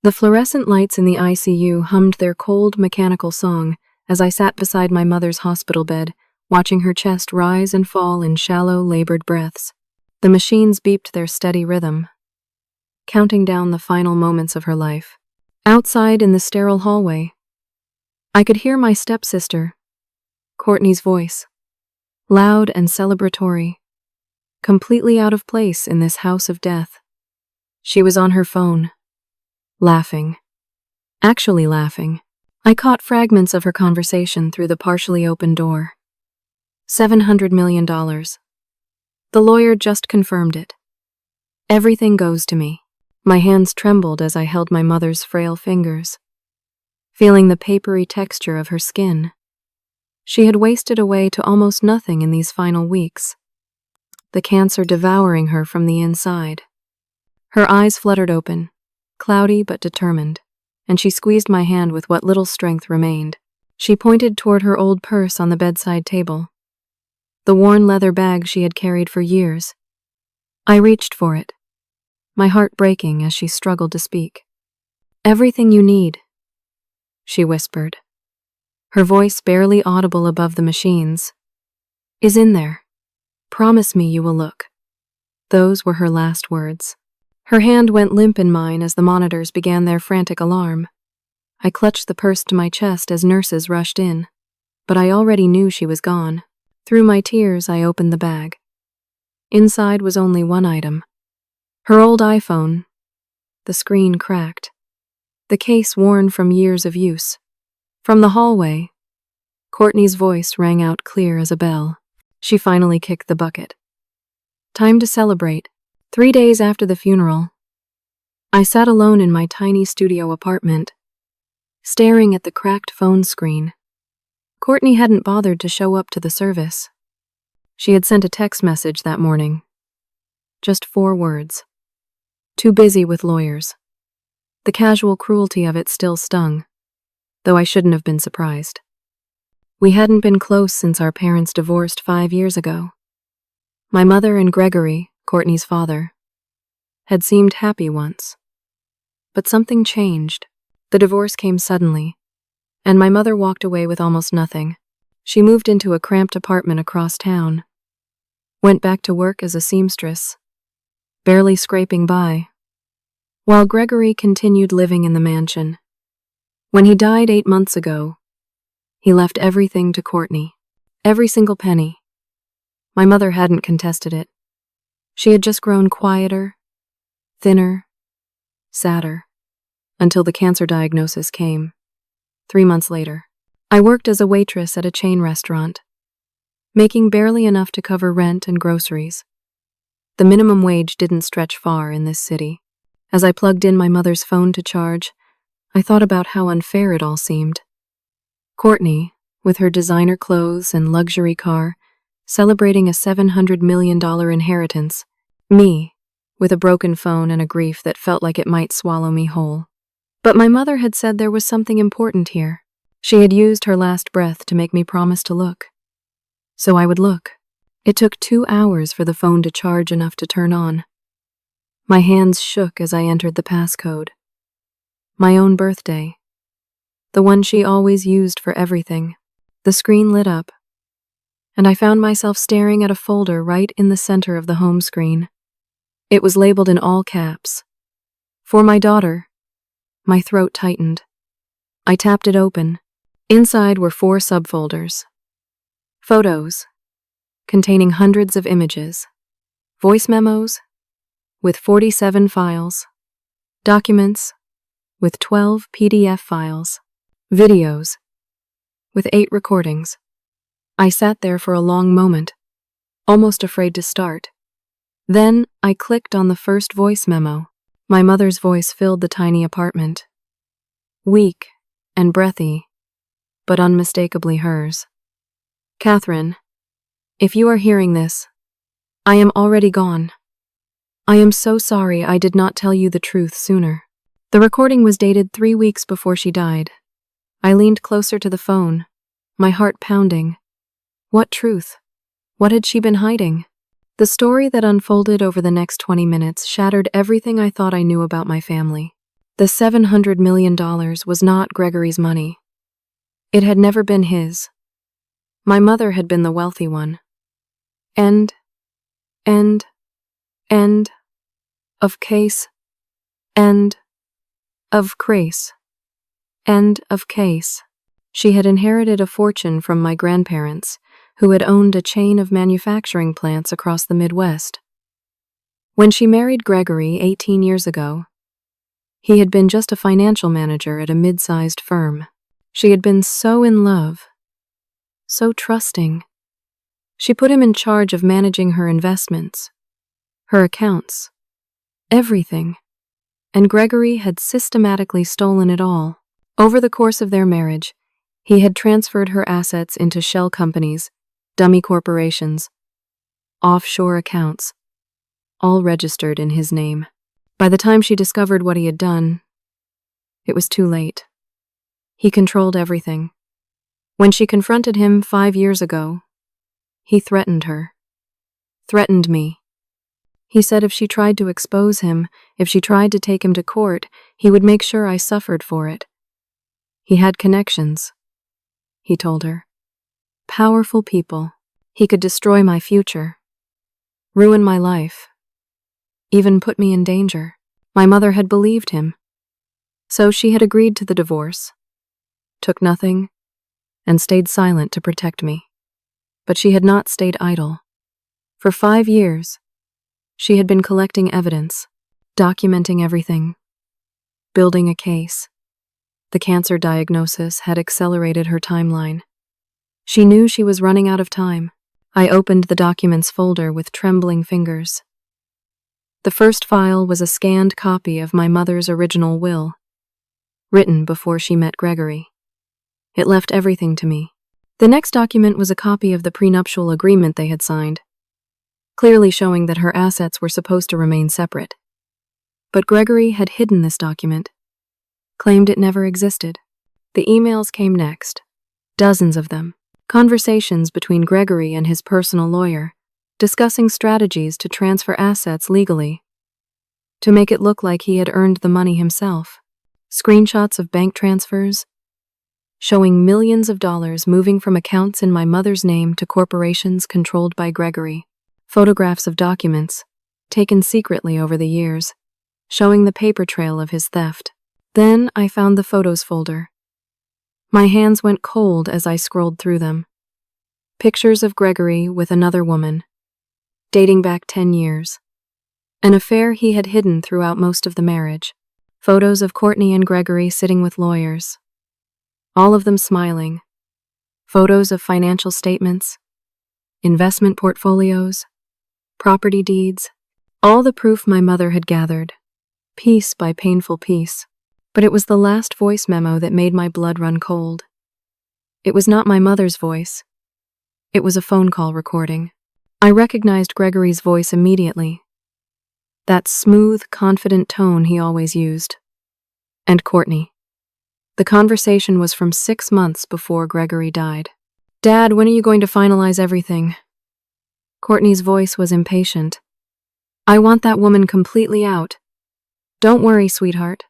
The fluorescent lights in the ICU hummed their cold, mechanical song as I sat beside my mother's hospital bed, watching her chest rise and fall in shallow, labored breaths. The machines beeped their steady rhythm, counting down the final moments of her life. Outside in the sterile hallway, I could hear my stepsister, Courtney's voice, loud and celebratory, completely out of place in this house of death. She was on her phone, laughing. Actually laughing. I caught fragments of her conversation through the partially open door. $700 million. The lawyer just confirmed it. Everything goes to me. My hands trembled as I held my mother's frail fingers, feeling the papery texture of her skin. She had wasted away to almost nothing in these final weeks, the cancer devouring her from the inside. Her eyes fluttered open, cloudy but determined, and she squeezed my hand with what little strength remained. She pointed toward her old purse on the bedside table, the worn leather bag she had carried for years. I reached for it, my heart breaking as she struggled to speak. "Everything you need," she whispered, her voice barely audible above the machines, "is in there. Promise me you will look." Those were her last words. Her hand went limp in mine as the monitors began their frantic alarm. I clutched the purse to my chest as nurses rushed in, but I already knew she was gone. Through my tears, I opened the bag. Inside was only one item. Her old iPhone, the screen cracked, the case worn from years of use. From the hallway, Courtney's voice rang out clear as a bell. She finally kicked the bucket. Time to celebrate. 3 days after the funeral, I sat alone in my tiny studio apartment, staring at the cracked phone screen. Courtney hadn't bothered to show up to the service. She had sent a text message that morning. Just 4 words. Too busy with lawyers. The casual cruelty of it still stung, though I shouldn't have been surprised. We hadn't been close since our parents divorced 5 years ago. My mother and Gregory, Courtney's father, had seemed happy once. But something changed. The divorce came suddenly, and my mother walked away with almost nothing. She moved into a cramped apartment across town, went back to work as a seamstress, barely scraping by, while Gregory continued living in the mansion. When he died 8 months ago, he left everything to Courtney, every single penny. My mother hadn't contested it. She had just grown quieter, thinner, sadder, until the cancer diagnosis came. 3 months later, I worked as a waitress at a chain restaurant, making barely enough to cover rent and groceries. The minimum wage didn't stretch far in this city. As I plugged in my mother's phone to charge, I thought about how unfair it all seemed. Courtney, with her designer clothes and luxury car, celebrating a $700 million inheritance. Me, with a broken phone and a grief that felt like it might swallow me whole. But my mother had said there was something important here. She had used her last breath to make me promise to look. So I would look. It took 2 hours for the phone to charge enough to turn on. My hands shook as I entered the passcode. My own birthday. The one she always used for everything. The screen lit up, and I found myself staring at a folder right in the center of the home screen. It was labeled in all caps. For my daughter. My throat tightened. I tapped it open. Inside were 4 subfolders. Photos, containing hundreds of images. Voice memos, with 47 files. Documents, with 12 PDF files. Videos, with 8 recordings. I sat there for a long moment, almost afraid to start. Then I clicked on the first voice memo. My mother's voice filled the tiny apartment. Weak and breathy, but unmistakably hers. "Catherine, if you are hearing this, I am already gone. I am so sorry I did not tell you the truth sooner." The recording was dated 3 weeks before she died. I leaned closer to the phone, my heart pounding. What truth? What had she been hiding? The story that unfolded over the next 20 minutes shattered everything I thought I knew about my family. The $700 million was not Gregory's money. It had never been his. My mother had been the wealthy one. End of case. End of case. End of case. She had inherited a fortune from my grandparents, who had owned a chain of manufacturing plants across the Midwest. When she married Gregory 18 years ago, he had been just a financial manager at a mid-sized firm. She had been so in love, so trusting. She put him in charge of managing her investments, her accounts, everything. And Gregory had systematically stolen it all. Over the course of their marriage, he had transferred her assets into shell companies, dummy corporations, offshore accounts, all registered in his name. By the time she discovered what he had done, it was too late. He controlled everything. When she confronted him 5 years ago, he threatened her. Threatened me. He said if she tried to expose him, if she tried to take him to court, he would make sure I suffered for it. He had connections, he told her. Powerful people. He could destroy my future, ruin my life, even put me in danger. My mother had believed him. So she had agreed to the divorce, took nothing, and stayed silent to protect me. But she had not stayed idle. For 5 years, she had been collecting evidence, documenting everything, building a case. The cancer diagnosis had accelerated her timeline. She knew she was running out of time. I opened the documents folder with trembling fingers. The first file was a scanned copy of my mother's original will, written before she met Gregory. It left everything to me. The next document was a copy of the prenuptial agreement they had signed, clearly showing that her assets were supposed to remain separate. But Gregory had hidden this document, claimed it never existed. The emails came next, dozens of them, conversations between Gregory and his personal lawyer, discussing strategies to transfer assets legally, to make it look like he had earned the money himself. Screenshots of bank transfers, showing millions of dollars moving from accounts in my mother's name to corporations controlled by Gregory. Photographs of documents, taken secretly over the years, showing the paper trail of his theft. Then I found the photos folder. My hands went cold as I scrolled through them. Pictures of Gregory with another woman, dating back 10 years. An affair he had hidden throughout most of the marriage. Photos of Courtney and Gregory sitting with lawyers, all of them smiling. Photos of financial statements, investment portfolios, property deeds, all the proof my mother had gathered, piece by painful piece. But it was the last voice memo that made my blood run cold. It was not my mother's voice. It was a phone call recording. I recognized Gregory's voice immediately. That smooth, confident tone he always used. And Courtney. The conversation was from 6 months before Gregory died. "Dad, when are you going to finalize everything?" Courtney's voice was impatient. "I want that woman completely out." "Don't worry, sweetheart,"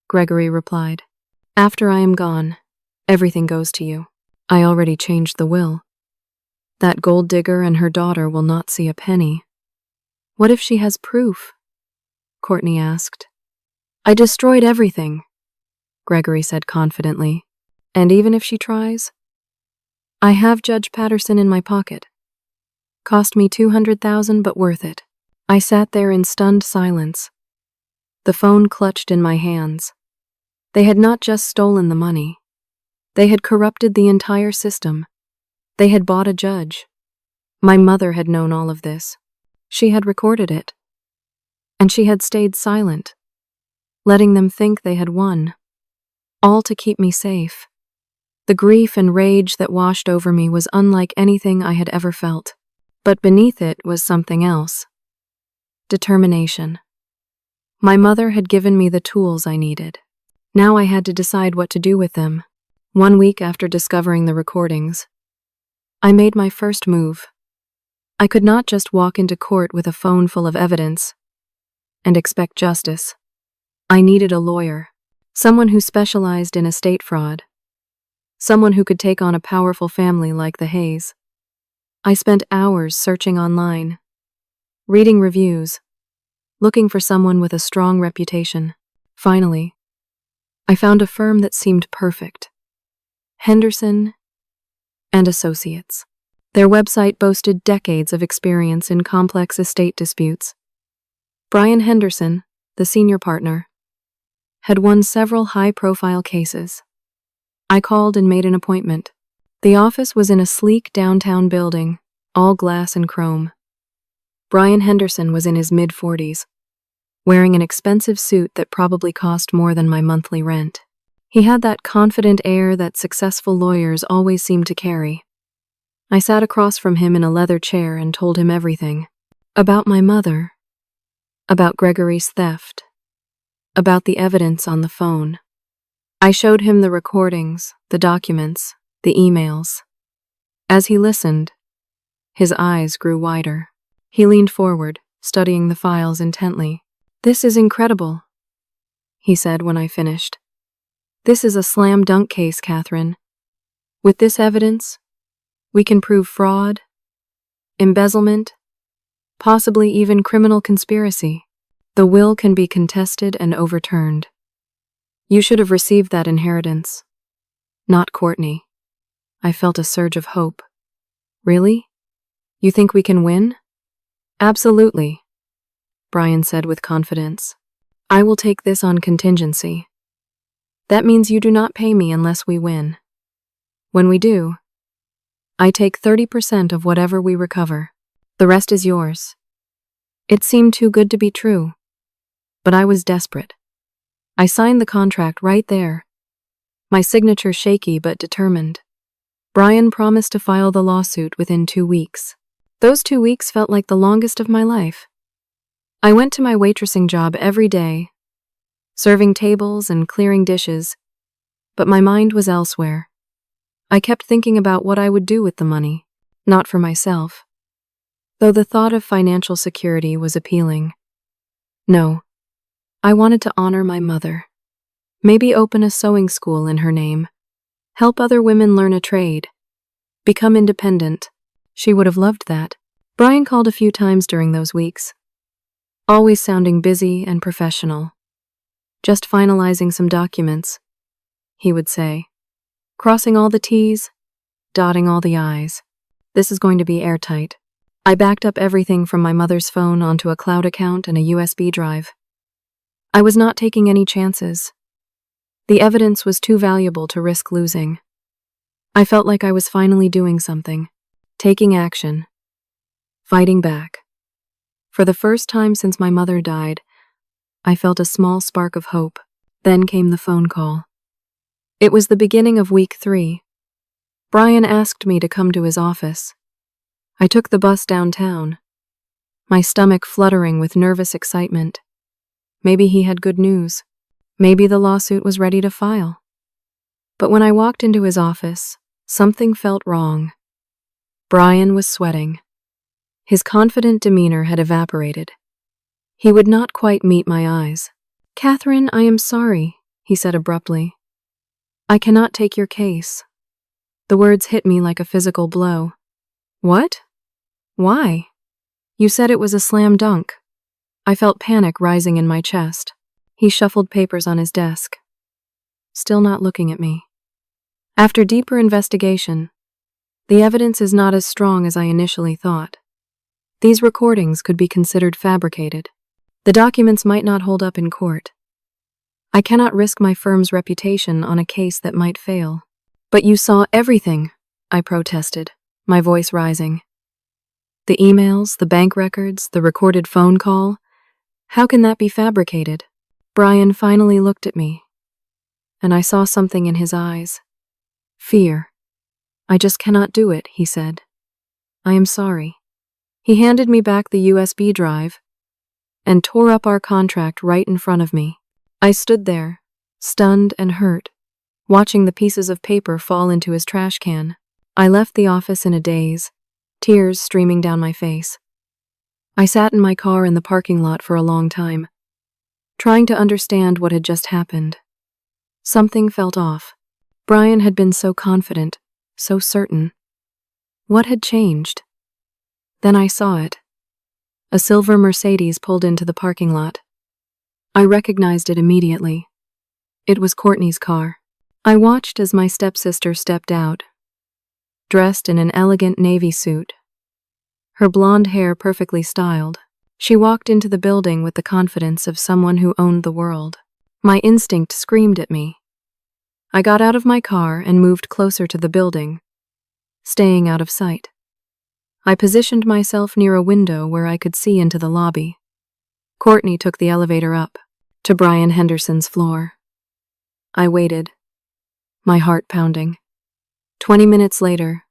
Gregory replied. "After I am gone, everything goes to you. I already changed the will. That gold digger and her daughter will not see a penny." "What if she has proof?" Courtney asked. "I destroyed everything," Gregory said confidently. "And even if she tries? I have Judge Patterson in my pocket. Cost me $200,000, but worth it." I sat there in stunned silence, the phone clutched in my hands. They had not just stolen the money. They had corrupted the entire system. They had bought a judge. My mother had known all of this. She had recorded it. And she had stayed silent, letting them think they had won. All to keep me safe. The grief and rage that washed over me was unlike anything I had ever felt. But beneath it was something else. Determination. My mother had given me the tools I needed. Now I had to decide what to do with them. 1 week after discovering the recordings, I made my first move. I could not just walk into court with a phone full of evidence and expect justice. I needed a lawyer, someone who specialized in estate fraud, someone who could take on a powerful family like the Hayes. I spent hours searching online, reading reviews, looking for someone with a strong reputation. Finally, I found a firm that seemed perfect. Henderson and Associates. Their website boasted decades of experience in complex estate disputes. Brian Henderson, the senior partner, had won several high-profile cases. I called and made an appointment. The office was in a sleek downtown building, all glass and chrome. Brian Henderson was in his mid-40s, wearing an expensive suit that probably cost more than my monthly rent. He had that confident air that successful lawyers always seem to carry. I sat across from him in a leather chair and told him everything. About my mother, about Gregory's theft, about the evidence on the phone. I showed him the recordings, the documents, the emails. As he listened, his eyes grew wider. He leaned forward, studying the files intently. "This is incredible," he said when I finished. "This is a slam-dunk case, Catherine. With this evidence, we can prove fraud, embezzlement, possibly even criminal conspiracy. The will can be contested and overturned. You should have received that inheritance, not Courtney." I felt a surge of hope. "Really? You think we can win?" "Absolutely," Brian said with confidence. "I will take this on contingency. That means you do not pay me unless we win. When we do, I take 30% of whatever we recover. The rest is yours." It seemed too good to be true, but I was desperate. I signed the contract right there, my signature shaky but determined. Brian promised to file the lawsuit within 2 weeks. Those 2 weeks felt like the longest of my life. I went to my waitressing job every day, serving tables and clearing dishes, but my mind was elsewhere. I kept thinking about what I would do with the money, not for myself, though the thought of financial security was appealing. No, I wanted to honor my mother. Maybe open a sewing school in her name, help other women learn a trade, become independent. She would have loved that. Brian called a few times during those weeks, always sounding busy and professional. "Just finalizing some documents," he would say. "Crossing all the T's, dotting all the I's. This is going to be airtight." I backed up everything from my mother's phone onto a cloud account and a USB drive. I was not taking any chances. The evidence was too valuable to risk losing. I felt like I was finally doing something, taking action, fighting back. For the first time since my mother died, I felt a small spark of hope. Then came the phone call. It was the beginning of week 3. Brian asked me to come to his office. I took the bus downtown, my stomach fluttering with nervous excitement. Maybe he had good news. Maybe the lawsuit was ready to file. But when I walked into his office, something felt wrong. Brian was sweating. His confident demeanor had evaporated. He would not quite meet my eyes. "Catherine, I am sorry," he said abruptly. "I cannot take your case." The words hit me like a physical blow. "What? Why? You said it was a slam dunk." I felt panic rising in my chest. He shuffled papers on his desk, still not looking at me. "After deeper investigation, the evidence is not as strong as I initially thought. These recordings could be considered fabricated. The documents might not hold up in court. I cannot risk my firm's reputation on a case that might fail." "But you saw everything," I protested, my voice rising. "The emails, the bank records, the recorded phone call. How can that be fabricated?" Brian finally looked at me, and I saw something in his eyes. Fear. "I just cannot do it," he said. "I am sorry." He handed me back the USB drive and tore up our contract right in front of me. I stood there, stunned and hurt, watching the pieces of paper fall into his trash can. I left the office in a daze, tears streaming down my face. I sat in my car in the parking lot for a long time. trying to understand what had just happened. Something felt off. Brian had been so confident, so certain. What had changed? Then I saw it. A silver Mercedes pulled into the parking lot. I recognized it immediately. It was Courtney's car. I watched as my stepsister stepped out, dressed in an elegant navy suit, her blonde hair perfectly styled. She walked into the building with the confidence of someone who owned the world. My instinct screamed at me. I got out of my car and moved closer to the building, staying out of sight. I positioned myself near a window where I could see into the lobby. Courtney took the elevator up to Brian Henderson's floor. I waited, my heart pounding. 20 minutes later,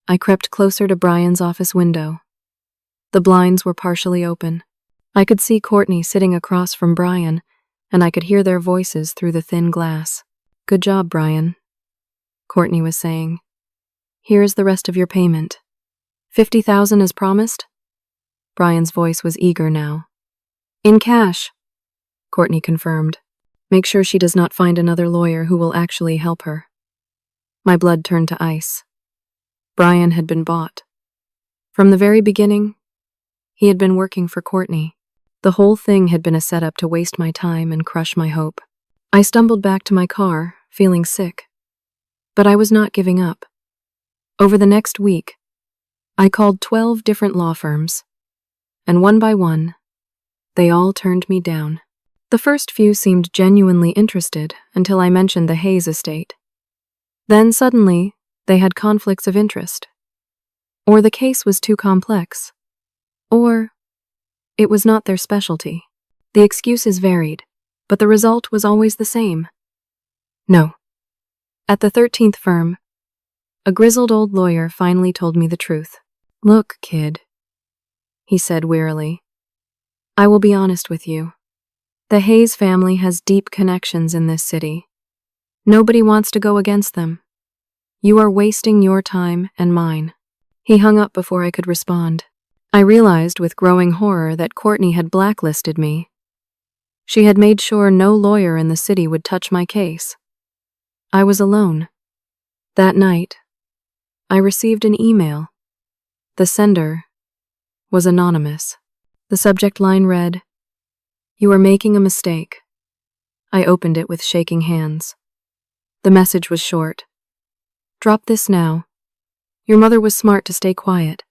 I crept closer to Brian's office window. The blinds were partially open. I could see Courtney sitting across from Brian, and I could hear their voices through the thin glass. "Good job, Brian," Courtney was saying. "Here's the rest of your payment. 50,000 as promised?" Brian's voice was eager now. "In cash," Courtney confirmed. "Make sure she does not find another lawyer who will actually help her." My blood turned to ice. Brian had been bought. From the very beginning, he had been working for Courtney. The whole thing had been a setup to waste my time and crush my hope. I stumbled back to my car, feeling sick. But I was not giving up. Over the next week, I called 12 different law firms, and one by one, they all turned me down. The first few seemed genuinely interested until I mentioned the Hayes estate. Then suddenly, they had conflicts of interest. Or the case was too complex. Or it was not their specialty. The excuses varied, but the result was always the same. No. At the 13th firm, a grizzled old lawyer finally told me the truth. "Look, kid," he said wearily. "I will be honest with you. The Hayes family has deep connections in this city. Nobody wants to go against them. You are wasting your time and mine." He hung up before I could respond. I realized with growing horror that Courtney had blacklisted me. She had made sure no lawyer in the city would touch my case. I was alone. That night, I received an email. The sender was anonymous. The subject line read, "You are making a mistake." I opened it with shaking hands. The message was short. "Drop this now. Your mother was smart to stay quiet.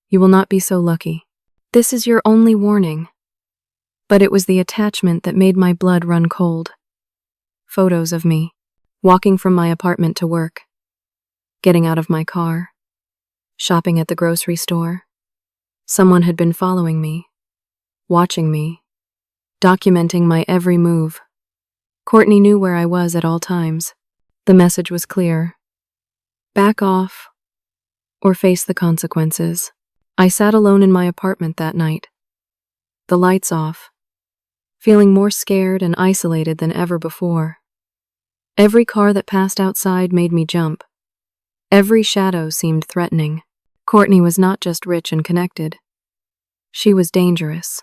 You will not be so lucky. This is your only warning." But it was the attachment that made my blood run cold. Photos of me, walking from my apartment to work, getting out of my car, shopping at the grocery store. Someone had been following me, watching me, documenting my every move. Courtney knew where I was at all times. The message was clear. Back off, or face the consequences. I sat alone in my apartment that night, the lights off, feeling more scared and isolated than ever before. Every car that passed outside made me jump. Every shadow seemed threatening. Courtney was not just rich and connected. She was dangerous.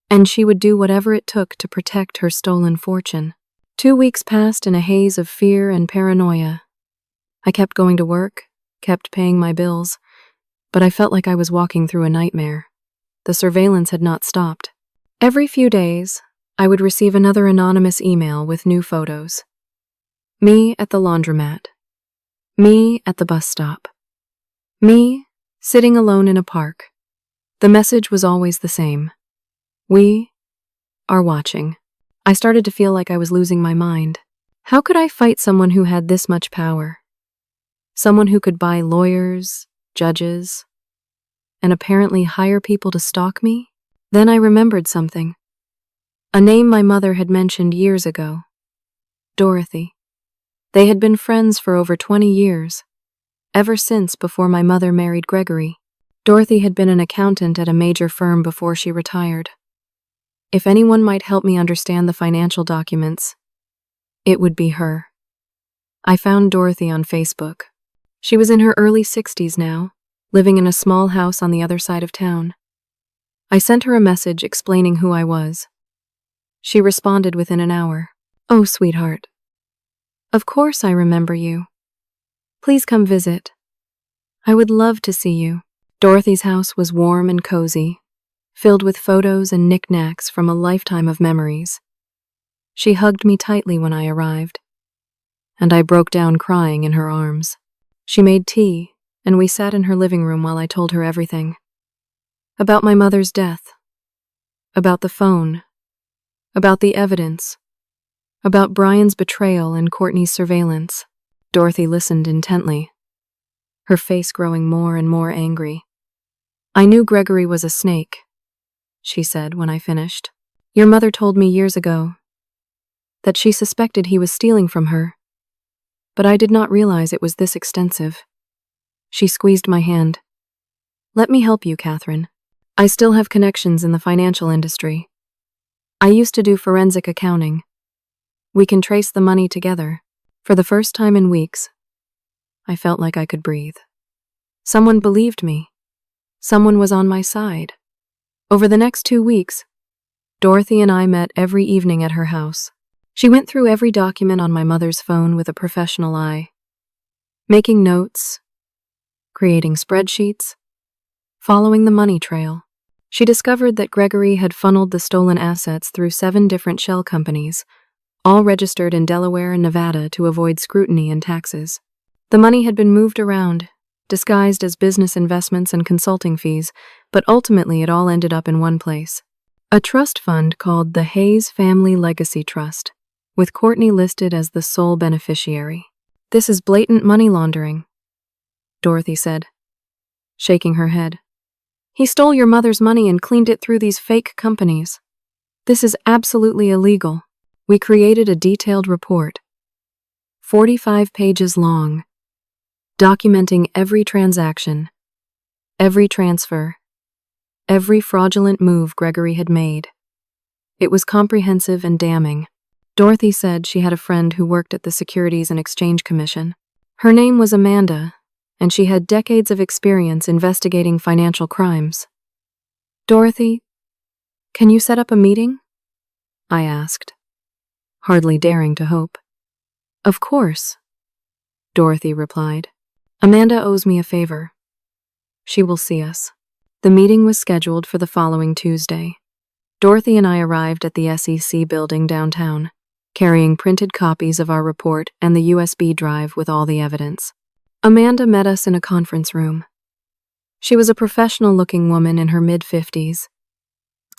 And she would do whatever it took to protect her stolen fortune. 2 weeks passed in a haze of fear and paranoia. I kept going to work, kept paying my bills, but I felt like I was walking through a nightmare. The surveillance had not stopped. Every few days, I would receive another anonymous email with new photos. Me at the laundromat. Me at the bus stop. Me sitting alone in a park. The message was always the same. We are watching. I started to feel like I was losing my mind. How could I fight someone who had this much power? Someone who could buy lawyers, judges, and apparently hire people to stalk me? Then I remembered something. A name my mother had mentioned years ago. Dorothy. They had been friends for over 20 years, ever since before my mother married Gregory. Dorothy had been an accountant at a major firm before she retired. If anyone might help me understand the financial documents, it would be her. I found Dorothy on Facebook. She was in her early 60s now, living in a small house on the other side of town. I sent her a message explaining who I was. She responded within an hour. Oh, sweetheart. Of course I remember you. Please come visit. I would love to see you. Dorothy's house was warm and cozy, filled with photos and knickknacks from a lifetime of memories. She hugged me tightly when I arrived, and I broke down crying in her arms. She made tea, and we sat in her living room while I told her everything. About my mother's death, about the phone, about the evidence, about Brian's betrayal and Courtney's surveillance. Dorothy listened intently, her face growing more and more angry. I knew Gregory was a snake, she said when I finished. Your mother told me years ago that she suspected he was stealing from her, but I did not realize it was this extensive. She squeezed my hand. Let me help you, Catherine. I still have connections in the financial industry. I used to do forensic accounting. We can trace the money together. For the first time in weeks, I felt like I could breathe. Someone believed me. Someone was on my side. Over the next 2 weeks, Dorothy and I met every evening at her house. She went through every document on my mother's phone with a professional eye, making notes, creating spreadsheets, following the money trail. She discovered that Gregory had funneled the stolen assets through 7 different shell companies, all registered in Delaware and Nevada to avoid scrutiny and taxes. The money had been moved around, disguised as business investments and consulting fees, but ultimately it all ended up in one place. A trust fund called the Hayes Family Legacy Trust, with Courtney listed as the sole beneficiary. This is blatant money laundering, Dorothy said, shaking her head. He stole your mother's money and cleaned it through these fake companies. This is absolutely illegal. We created a detailed report, 45 pages long, documenting every transaction, every transfer, every fraudulent move Gregory had made. It was comprehensive and damning. Dorothy said she had a friend who worked at the Securities and Exchange Commission. Her name was Amanda, and she had decades of experience investigating financial crimes. Dorothy, can you set up a meeting? I asked, hardly daring to hope. Of course, Dorothy replied. Amanda owes me a favor. She will see us. The meeting was scheduled for the following Tuesday. Dorothy and I arrived at the SEC building downtown, carrying printed copies of our report and the USB drive with all the evidence. Amanda met us in a conference room. She was a professional-looking woman in her mid-50s,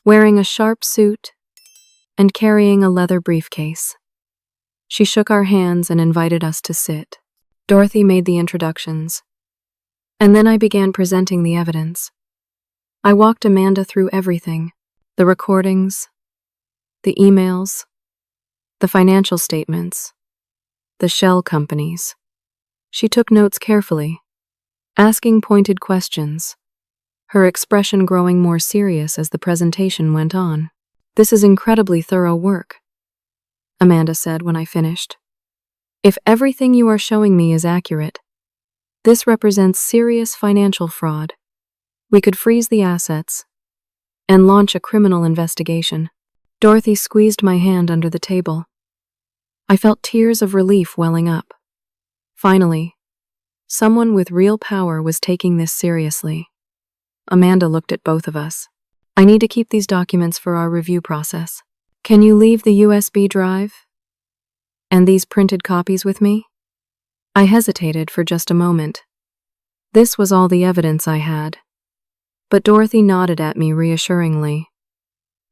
wearing a sharp suit and carrying a leather briefcase. She shook our hands and invited us to sit. Dorothy made the introductions, and then I began presenting the evidence. I walked Amanda through everything: the recordings, the emails, the financial statements, the shell companies. She took notes carefully, asking pointed questions, her expression growing more serious as the presentation went on. This is incredibly thorough work, Amanda said when I finished. If everything you are showing me is accurate, this represents serious financial fraud. We could freeze the assets and launch a criminal investigation. Dorothy squeezed my hand under the table. I felt tears of relief welling up. Finally, someone with real power was taking this seriously. Amanda looked at both of us. I need to keep these documents for our review process. Can you leave the USB drive and these printed copies with me? I hesitated for just a moment. This was all the evidence I had. But Dorothy nodded at me reassuringly.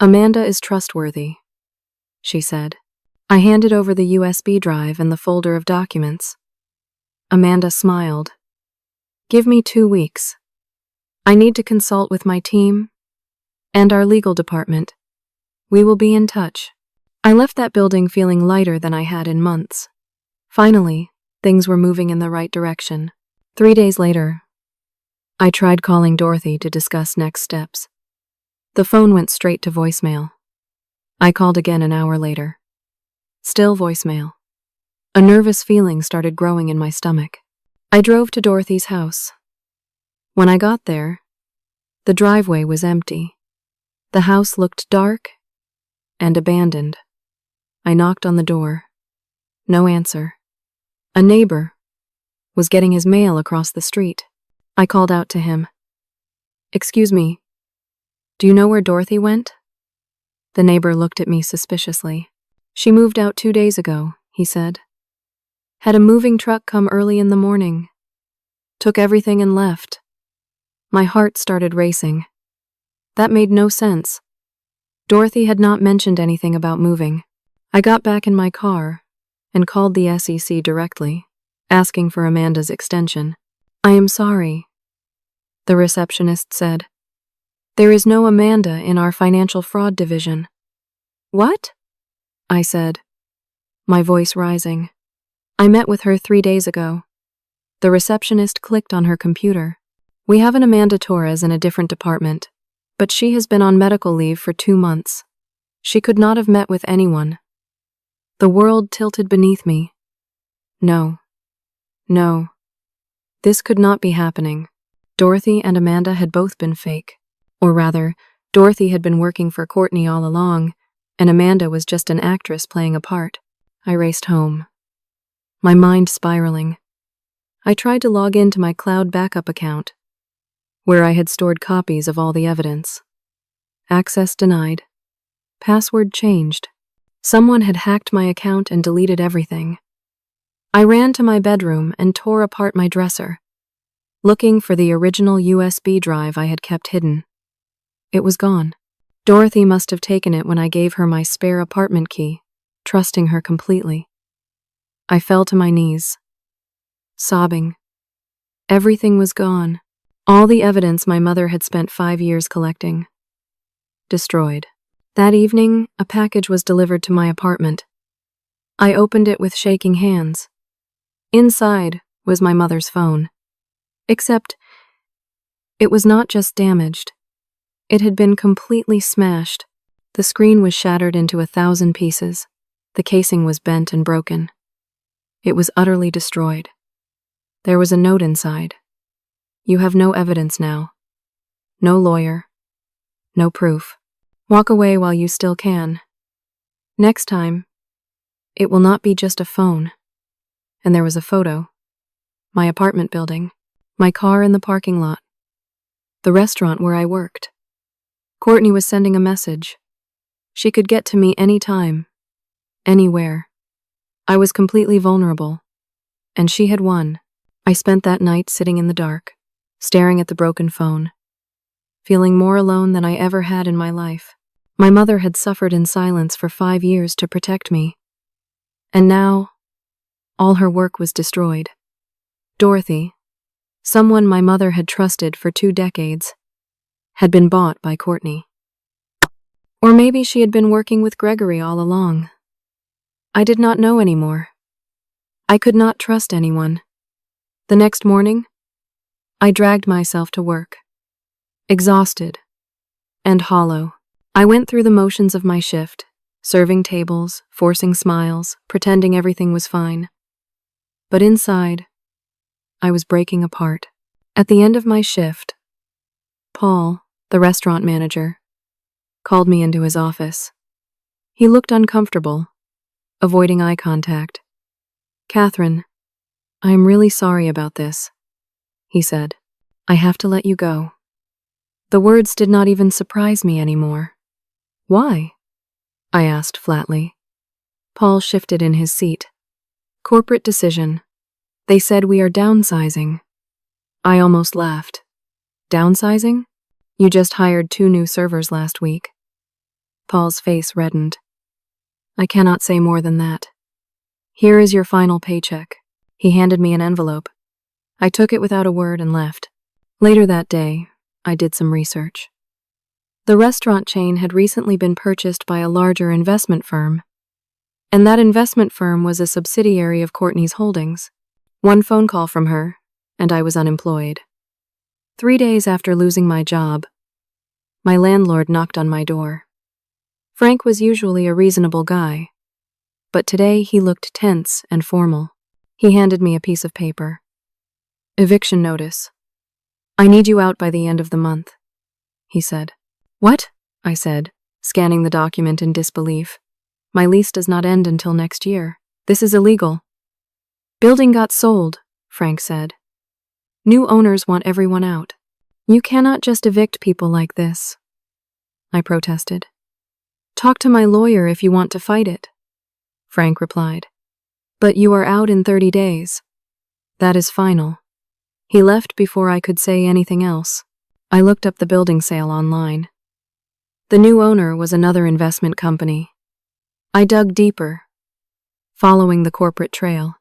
Amanda is trustworthy, she said. I handed over the USB drive and the folder of documents. Amanda smiled. Give me 2 weeks. I need to consult with my team and our legal department. We will be in touch. I left that building feeling lighter than I had in months. Finally, things were moving in the right direction. 3 days later, I tried calling Dorothy to discuss next steps. The phone went straight to voicemail. I called again an hour later. Still voicemail. A nervous feeling started growing in my stomach. I drove to Dorothy's house. When I got there, the driveway was empty. The house looked dark and abandoned. I knocked on the door. No answer. A neighbor was getting his mail across the street. I called out to him. "Excuse me, do you know where Dorothy went?" The neighbor looked at me suspiciously. "She moved out 2 days ago," he said. "Had a moving truck come early in the morning. Took everything and left." My heart started racing. That made no sense. Dorothy had not mentioned anything about moving. I got back in my car and called the SEC directly, asking for Amanda's extension. "I am sorry," the receptionist said. "There is no Amanda in our financial fraud division." "What?" I said, my voice rising. "I met with her 3 days ago." The receptionist clicked on her computer. "We have an Amanda Torres in a different department, but she has been on medical leave for 2 months. She could not have met with anyone." The world tilted beneath me. No. This could not be happening. Dorothy and Amanda had both been fake. Or rather, Dorothy had been working for Courtney all along, and Amanda was just an actress playing a part. I raced home, my mind spiraling. I tried to log into my cloud backup account, where I had stored copies of all the evidence. Access denied. Password changed. Someone had hacked my account and deleted everything. I ran to my bedroom and tore apart my dresser, looking for the original USB drive I had kept hidden. It was gone. Dorothy must have taken it when I gave her my spare apartment key, trusting her completely. I fell to my knees, sobbing. Everything was gone. All the evidence my mother had spent 5 years collecting. Destroyed. That evening, a package was delivered to my apartment. I opened it with shaking hands. Inside was my mother's phone. Except, it was not just damaged. It had been completely smashed. The screen was shattered into 1,000 pieces. The casing was bent and broken. It was utterly destroyed. There was a note inside. "You have no evidence now. No lawyer. No proof. Walk away while you still can. Next time, it will not be just a phone." And there was a photo. My apartment building. My car in the parking lot. The restaurant where I worked. Courtney was sending a message. She could get to me anytime, anywhere. I was completely vulnerable, and she had won. I spent that night sitting in the dark, staring at the broken phone, feeling more alone than I ever had in my life. My mother had suffered in silence for 5 years to protect me, and now, all her work was destroyed. Dorothy, someone my mother had trusted for 2 decades, had been bought by Courtney. Or maybe she had been working with Gregory all along. I did not know anymore. I could not trust anyone. The next morning, I dragged myself to work, exhausted and hollow. I went through the motions of my shift, serving tables, forcing smiles, pretending everything was fine. But inside, I was breaking apart. At the end of my shift, Paul, the restaurant manager, called me into his office. He looked uncomfortable, avoiding eye contact. "Catherine, I am really sorry about this," he said. "I have to let you go." The words did not even surprise me anymore. "Why?" I asked flatly. Paul shifted in his seat. "Corporate decision. They said we are downsizing." I almost laughed. "Downsizing? You just hired 2 new servers last week." Paul's face reddened. "I cannot say more than that. Here is your final paycheck." He handed me an envelope. I took it without a word and left. Later that day, I did some research. The restaurant chain had recently been purchased by a larger investment firm, and that investment firm was a subsidiary of Courtney's holdings. One phone call from her, and I was unemployed. 3 days after losing my job, my landlord knocked on my door. Frank was usually a reasonable guy, but today he looked tense and formal. He handed me a piece of paper. "Eviction notice. I need you out by the end of the month," he said. "What?" I said, scanning the document in disbelief. My lease does not end until next year. This is illegal. Building got sold, Frank said. New owners want everyone out. You cannot just evict people like this. I protested. Talk to my lawyer if you want to fight it, Frank replied. But you are out in 30 days. That is final. He left before I could say anything else. I looked up the building sale online. The new owner was another investment company. I dug deeper, following the corporate trail.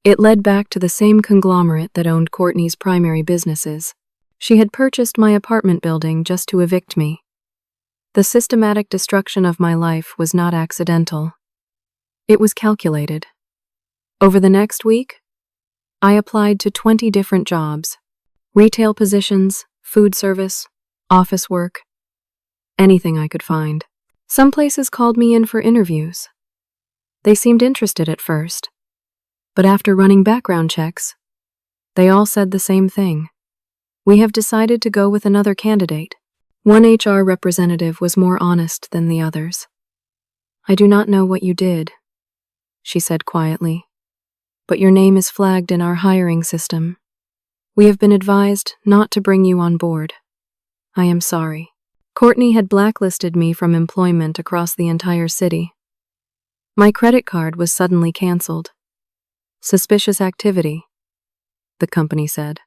It led back to the same conglomerate that owned Courtney's primary businesses. She had purchased my apartment building just to evict me. The systematic destruction of my life was not accidental. It was calculated. Over the next week, I applied to 20 different jobs, retail positions, food service, office work, anything I could find. Some places called me in for interviews. They seemed interested at first, but after running background checks, they all said the same thing. We have decided to go with another candidate. One HR representative was more honest than the others. I do not know what you did, she said quietly, but your name is flagged in our hiring system. We have been advised not to bring you on board. I am sorry. Courtney had blacklisted me from employment across the entire city. My credit card was suddenly canceled. Suspicious activity, the company said.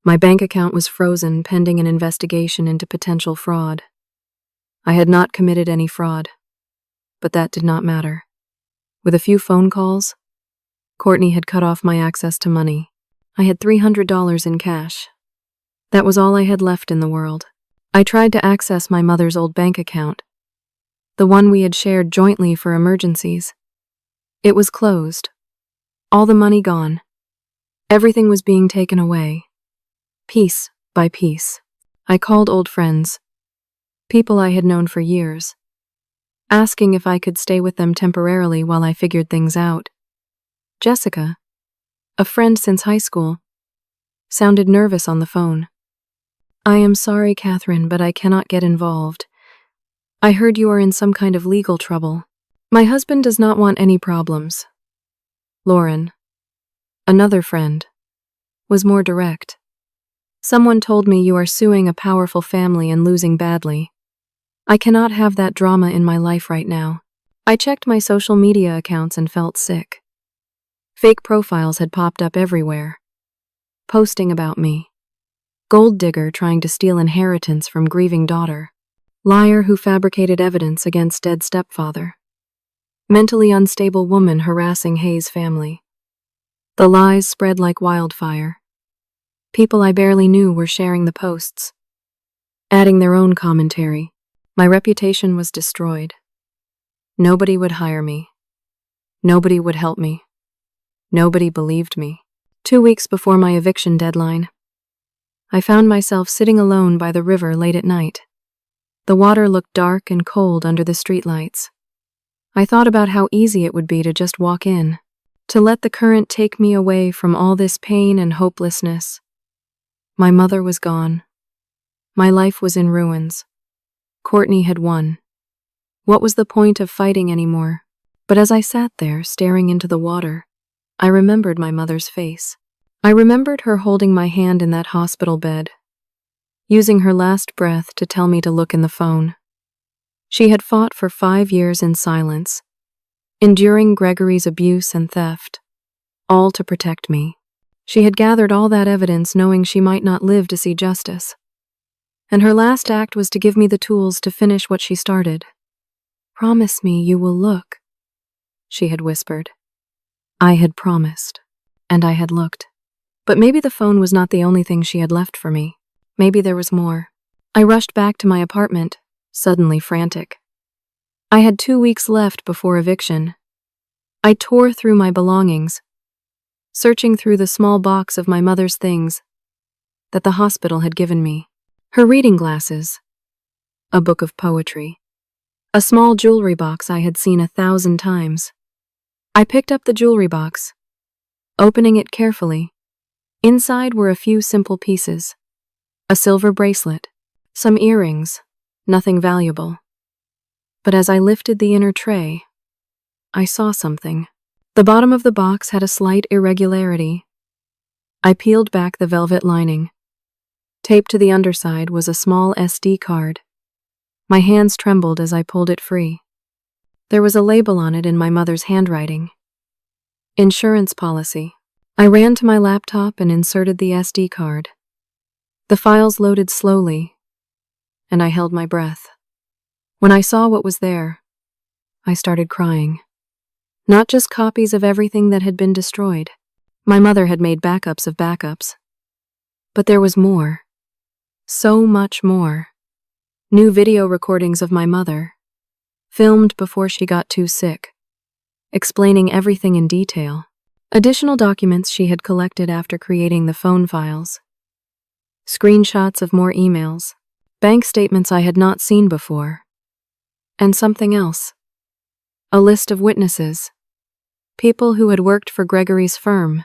My bank account was frozen pending an investigation into potential fraud. I had not committed any fraud, but that did not matter. With a few phone calls, Courtney had cut off my access to money. I had $300 in cash. That was all I had left in the world. I tried to access my mother's old bank account, the one we had shared jointly for emergencies. It was closed. All the money gone. Everything was being taken away, piece by piece. I called old friends, people I had known for years, asking if I could stay with them temporarily while I figured things out. Jessica, a friend since high school, sounded nervous on the phone. I am sorry, Catherine, but I cannot get involved. I heard you are in some kind of legal trouble. My husband does not want any problems. Lauren, another friend, was more direct. Someone told me you are suing a powerful family and losing badly. I cannot have that drama in my life right now. I checked my social media accounts and felt sick. Fake profiles had popped up everywhere, posting about me. Gold digger trying to steal inheritance from grieving daughter. Liar who fabricated evidence against dead stepfather. Mentally unstable woman harassing Hayes' family. The lies spread like wildfire. People I barely knew were sharing the posts, adding their own commentary. My reputation was destroyed. Nobody would hire me. Nobody would help me. Nobody believed me. 2 weeks before my eviction deadline, I found myself sitting alone by the river late at night. The water looked dark and cold under the streetlights. I thought about how easy it would be to just walk in, to let the current take me away from all this pain and hopelessness. My mother was gone. My life was in ruins. Courtney had won. What was the point of fighting anymore? But as I sat there, staring into the water, I remembered my mother's face. I remembered her holding my hand in that hospital bed, using her last breath to tell me to look in the phone. She had fought for 5 years in silence, enduring Gregory's abuse and theft, all to protect me. She had gathered all that evidence knowing she might not live to see justice. And her last act was to give me the tools to finish what she started. Promise me you will look, she had whispered. I had promised, and I had looked. But maybe the phone was not the only thing she had left for me. Maybe there was more. I rushed back to my apartment, suddenly frantic. I had 2 weeks left before eviction. I tore through my belongings, searching through the small box of my mother's things that the hospital had given me. Her reading glasses, a book of poetry, a small jewelry box I had seen 1,000 times. I picked up the jewelry box, opening it carefully. Inside were a few simple pieces. A silver bracelet, some earrings, nothing valuable. But as I lifted the inner tray, I saw something. The bottom of the box had a slight irregularity. I peeled back the velvet lining. Taped to the underside was a small SD card. My hands trembled as I pulled it free. There was a label on it in my mother's handwriting. Insurance policy. I ran to my laptop and inserted the SD card. The files loaded slowly, and I held my breath. When I saw what was there, I started crying. Not just copies of everything that had been destroyed. My mother had made backups of backups. But there was more. So much more. New video recordings of my mother, filmed before she got too sick, explaining everything in detail. Additional documents she had collected after creating the phone files. Screenshots of more emails. Bank statements I had not seen before. And something else. A list of witnesses. People who had worked for Gregory's firm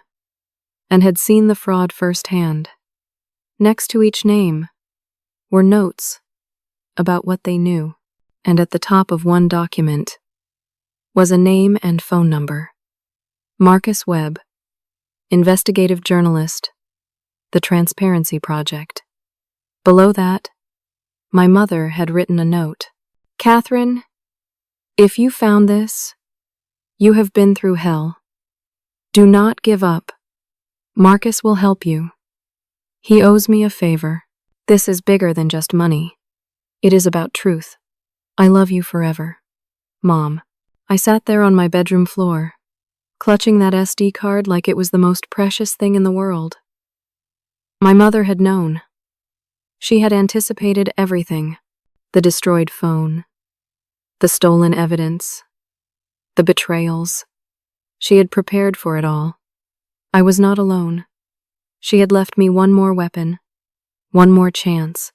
and had seen the fraud firsthand. Next to each name were notes about what they knew, and at the top of one document was a name and phone number. Marcus Webb, investigative journalist, The Transparency Project. Below that, my mother had written a note. Catherine, if you found this, you have been through hell. Do not give up. Marcus will help you. He owes me a favor. This is bigger than just money. It is about truth. I love you forever. Mom. I sat there on my bedroom floor, clutching that SD card like it was the most precious thing in the world. My mother had known. She had anticipated everything. The destroyed phone, the stolen evidence, the betrayals. She had prepared for it all. I was not alone. She had left me one more weapon, one more chance,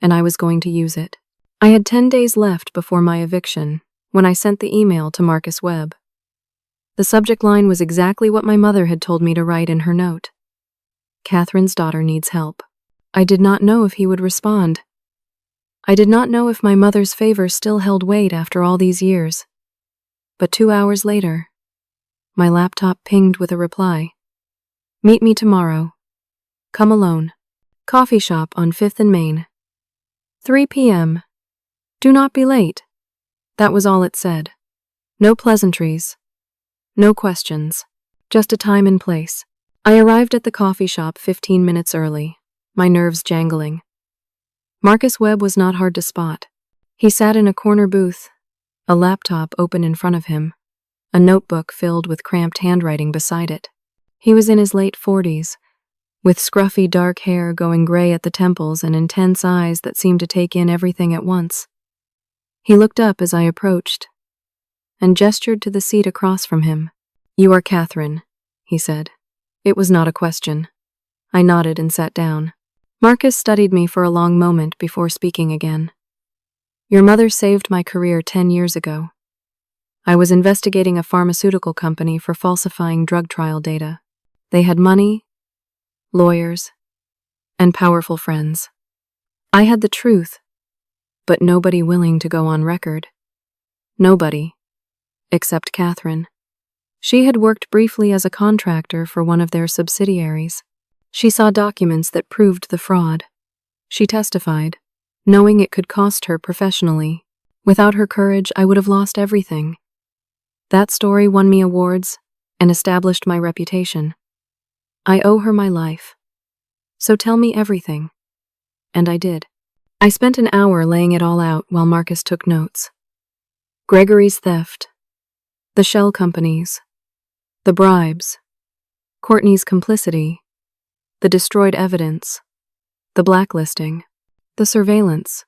and I was going to use it. I had 10 days left before my eviction when I sent the email to Marcus Webb. The subject line was exactly what my mother had told me to write in her note. Catherine's daughter needs help. I did not know if he would respond. I did not know if my mother's favor still held weight after all these years. But 2 hours later, my laptop pinged with a reply. Meet me tomorrow. Come alone. Coffee shop on 5th and Main. 3 p.m. Do not be late. That was all it said. No pleasantries. No questions. Just a time and place. I arrived at the coffee shop 15 minutes early, my nerves jangling. Marcus Webb was not hard to spot. He sat in a corner booth, a laptop open in front of him, a notebook filled with cramped handwriting beside it. He was in his late 40s, with scruffy dark hair going gray at the temples and intense eyes that seemed to take in everything at once. He looked up as I approached and gestured to the seat across from him. You are Catherine, he said. It was not a question. I nodded and sat down. Marcus studied me for a long moment before speaking again. Your mother saved my career 10 years ago. I was investigating a pharmaceutical company for falsifying drug trial data. They had money, lawyers, and powerful friends. I had the truth, but nobody willing to go on record. Nobody, except Catherine. She had worked briefly as a contractor for one of their subsidiaries. She saw documents that proved the fraud. She testified, knowing it could cost her professionally. Without her courage, I would have lost everything. That story won me awards and established my reputation. I owe her my life. So tell me everything. And I did. I spent an hour laying it all out while Marcus took notes. Gregory's theft, the shell companies, the bribes, Courtney's complicity, the destroyed evidence, the blacklisting, the surveillance,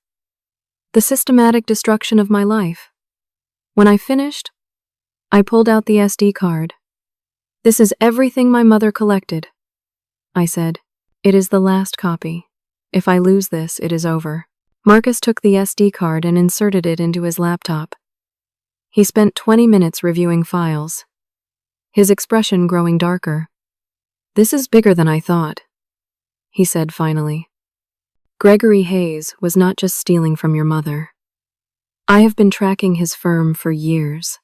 the systematic destruction of my life. When I finished, I pulled out the SD card. This is everything my mother collected. I said, it is the last copy. If I lose this, it is over. Marcus took the SD card and inserted it into his laptop. He spent 20 minutes reviewing files, his expression growing darker. This is bigger than I thought, he said finally. Gregory Hayes was not just stealing from your mother. I have been tracking his firm for years.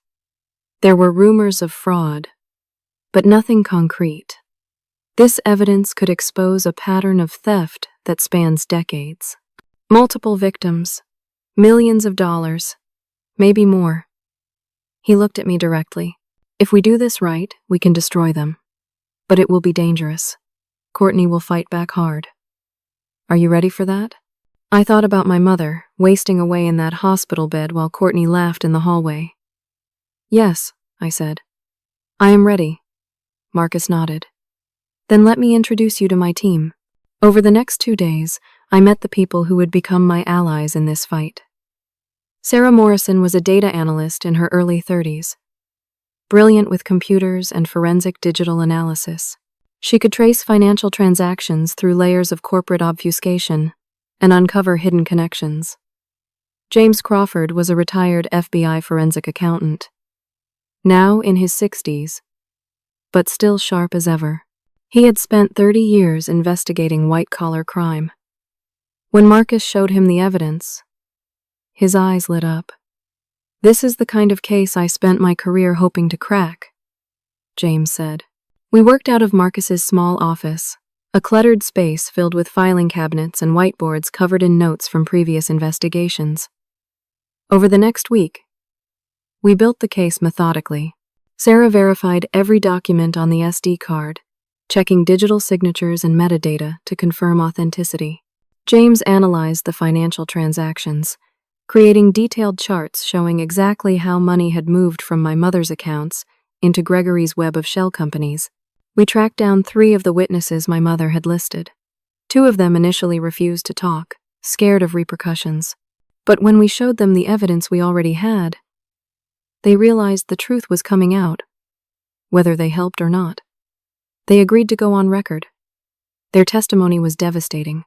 There were rumors of fraud, but nothing concrete. This evidence could expose a pattern of theft that spans decades. Multiple victims, millions of dollars, maybe more. He looked at me directly. If we do this right, we can destroy them. But it will be dangerous. Courtney will fight back hard. Are you ready for that? I thought about my mother, wasting away in that hospital bed while Courtney laughed in the hallway. Yes, I said. I am ready. Marcus nodded. Then let me introduce you to my team. Over the next 2 days, I met the people who would become my allies in this fight. Sarah Morrison was a data analyst in her early 30s. Brilliant with computers and forensic digital analysis. She could trace financial transactions through layers of corporate obfuscation and uncover hidden connections. James Crawford was a retired FBI forensic accountant, now in his 60s, but still sharp as ever. He had spent 30 years investigating white-collar crime. When Marcus showed him the evidence, his eyes lit up. This is the kind of case I spent my career hoping to crack, James said. We worked out of Marcus's small office, a cluttered space filled with filing cabinets and whiteboards covered in notes from previous investigations. Over the next week, we built the case methodically. Sarah verified every document on the SD card, checking digital signatures and metadata to confirm authenticity. James analyzed the financial transactions, creating detailed charts showing exactly how money had moved from my mother's accounts into Gregory's web of shell companies. We tracked down 3 of the witnesses my mother had listed. 2 of them initially refused to talk, scared of repercussions. But when we showed them the evidence we already had, they realized the truth was coming out, whether they helped or not. They agreed to go on record. Their testimony was devastating.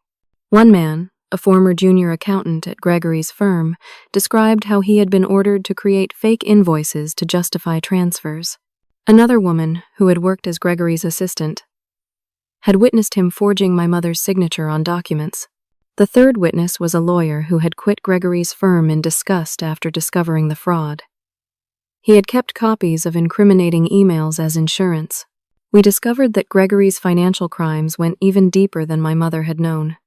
One man, a former junior accountant at Gregory's firm, described how he had been ordered to create fake invoices to justify transfers. Another woman, who had worked as Gregory's assistant, had witnessed him forging my mother's signature on documents. The third witness was a lawyer who had quit Gregory's firm in disgust after discovering the fraud. He had kept copies of incriminating emails as insurance. We discovered that Gregory's financial crimes went even deeper than my mother had known.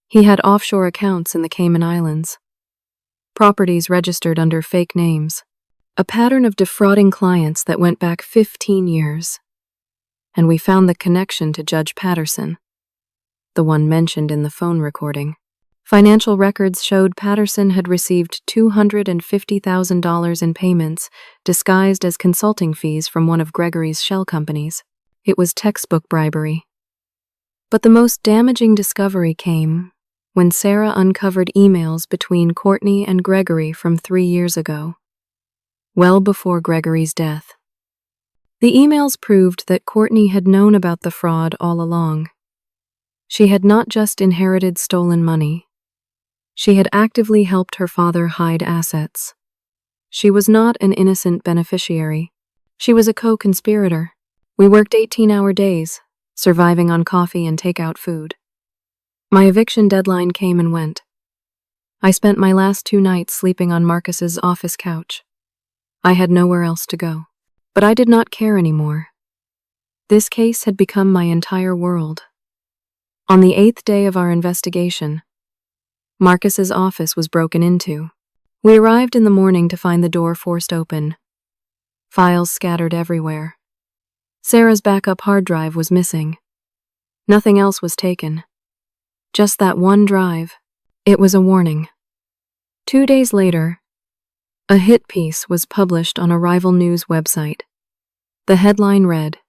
He had offshore accounts in the Cayman Islands, properties registered under fake names, a pattern of defrauding clients that went back 15 years. And we found the connection to Judge Patterson, the one mentioned in the phone recording. Financial records showed Patterson had received $250,000 in payments disguised as consulting fees from one of Gregory's shell companies. It was textbook bribery. But the most damaging discovery came when Sarah uncovered emails between Courtney and Gregory from 3 years ago, well before Gregory's death. The emails proved that Courtney had known about the fraud all along. She had not just inherited stolen money. She had actively helped her father hide assets. She was not an innocent beneficiary. She was a co-conspirator. We worked 18-hour days, surviving on coffee and takeout food. My eviction deadline came and went. I spent my last 2 nights sleeping on Marcus's office couch. I had nowhere else to go. But I did not care anymore. This case had become my entire world. On the 8th day of our investigation, Marcus's office was broken into. We arrived in the morning to find the door forced open, files scattered everywhere. Sarah's backup hard drive was missing. Nothing else was taken. Just that one drive. It was a warning. 2 days later, a hit piece was published on a rival news website. The headline read,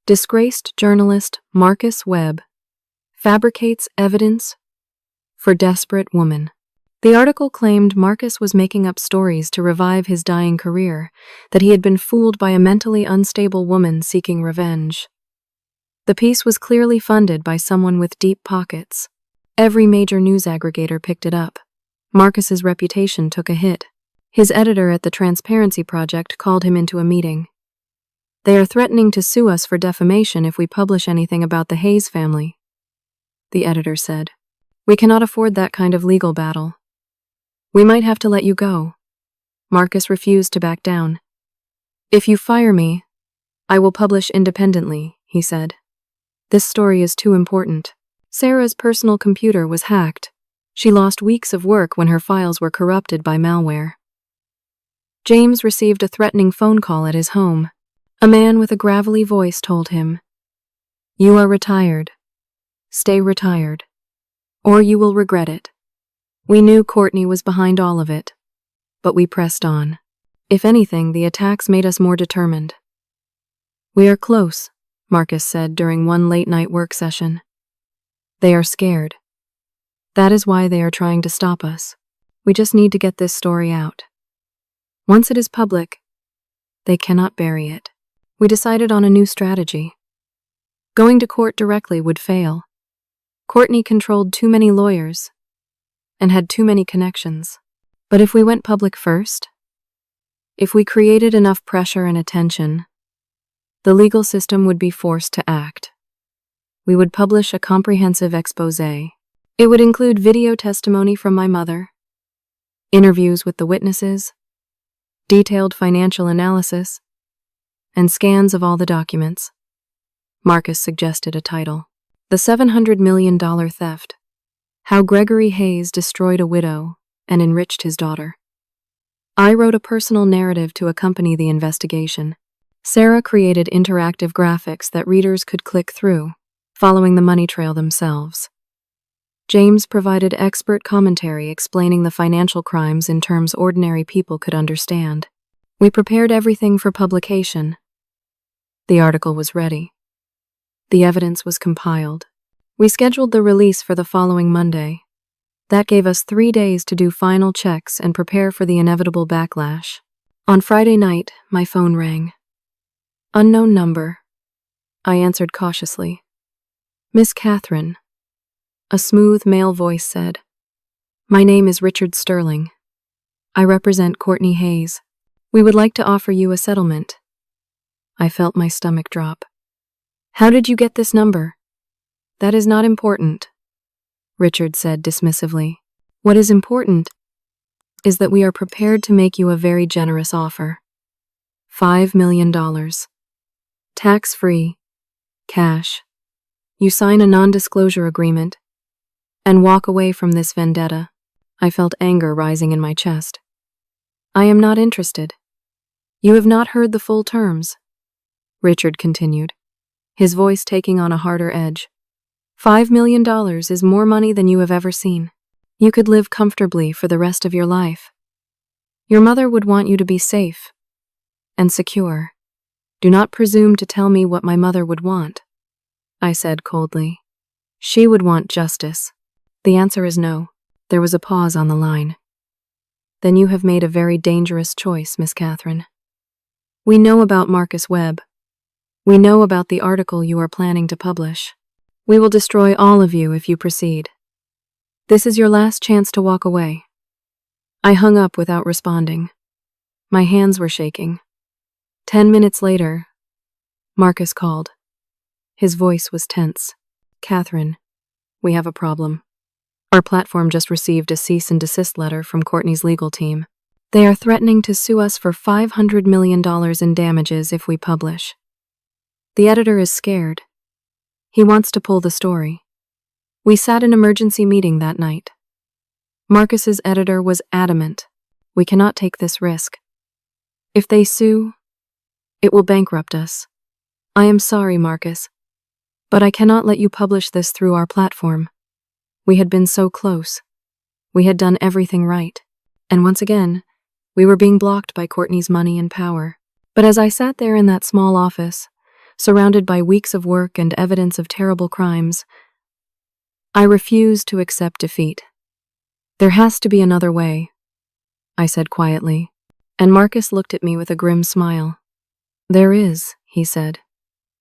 "Disgraced journalist Marcus Webb fabricates evidence for desperate woman." The article claimed Marcus was making up stories to revive his dying career, that he had been fooled by a mentally unstable woman seeking revenge. The piece was clearly funded by someone with deep pockets. Every major news aggregator picked it up. Marcus's reputation took a hit. His editor at the Transparency Project called him into a meeting. "They are threatening to sue us for defamation if we publish anything about the Hayes family," the editor said. "We cannot afford that kind of legal battle. We might have to let you go. Marcus refused to back down. If you fire me, I will publish independently, he said. This story is too important. Sarah's personal computer was hacked. She lost weeks of work when her files were corrupted by malware. James received a threatening phone call at his home. A man with a gravelly voice told him, "You are retired. Stay retired, or you will regret it." We knew Courtney was behind all of it, but we pressed on. If anything, the attacks made us more determined. "We are close," Marcus said during one late-night work session. "They are scared. That is why they are trying to stop us. We just need to get this story out. Once it is public, they cannot bury it." We decided on a new strategy. Going to court directly would fail. Courtney controlled too many lawyers and had too many connections. But if we went public first, if we created enough pressure and attention, the legal system would be forced to act. We would publish a comprehensive exposé. It would include video testimony from my mother, interviews with the witnesses, detailed financial analysis, and scans of all the documents. Marcus suggested a title. The $700 million Theft. How Gregory Hayes Destroyed a Widow and Enriched His Daughter. I wrote a personal narrative to accompany the investigation. Sarah created interactive graphics that readers could click through, following the money trail themselves. James provided expert commentary explaining the financial crimes in terms ordinary people could understand. We prepared everything for publication. The article was ready. The evidence was compiled. We scheduled the release for the following Monday. That gave us 3 days to do final checks and prepare for the inevitable backlash. On Friday night, my phone rang. Unknown number. I answered cautiously. "Miss Catherine," a smooth male voice said. "My name is Richard Sterling. I represent Courtney Hayes. We would like to offer you a settlement." I felt my stomach drop. "How did you get this number?" "That is not important," Richard said dismissively. "What is important is that we are prepared to make you a very generous offer. $5 million. Tax-free. Cash. You sign a non-disclosure agreement and walk away from this vendetta." I felt anger rising in my chest. "I am not interested." "You have not heard the full terms," Richard continued, his voice taking on a harder edge. $5 million is more money than you have ever seen. You could live comfortably for the rest of your life. Your mother would want you to be safe and secure. Do not presume to tell me what my mother would want," I said coldly. "She would want justice." "The answer is no." There was a pause on the line. "Then you have made a very dangerous choice, Miss Catherine. We know about Marcus Webb. We know about the article you are planning to publish. We will destroy all of you if you proceed. This is your last chance to walk away." I hung up without responding. My hands were shaking. 10 minutes later, Marcus called. His voice was tense. "Catherine, we have a problem. Our platform just received a cease and desist letter from Courtney's legal team. They are threatening to sue us for $500 million in damages if we publish. The editor is scared. He wants to pull the story." We sat in emergency meeting that night. Marcus's editor was adamant. "We cannot take this risk. If they sue, it will bankrupt us. I am sorry, Marcus, but I cannot let you publish this through our platform. We had been so close. We had done everything right. And once again, we were being blocked by Courtney's money and power." But as I sat there in that small office, surrounded by weeks of work and evidence of terrible crimes, I refused to accept defeat. "There has to be another way," I said quietly, and Marcus looked at me with a grim smile. "There is," he said.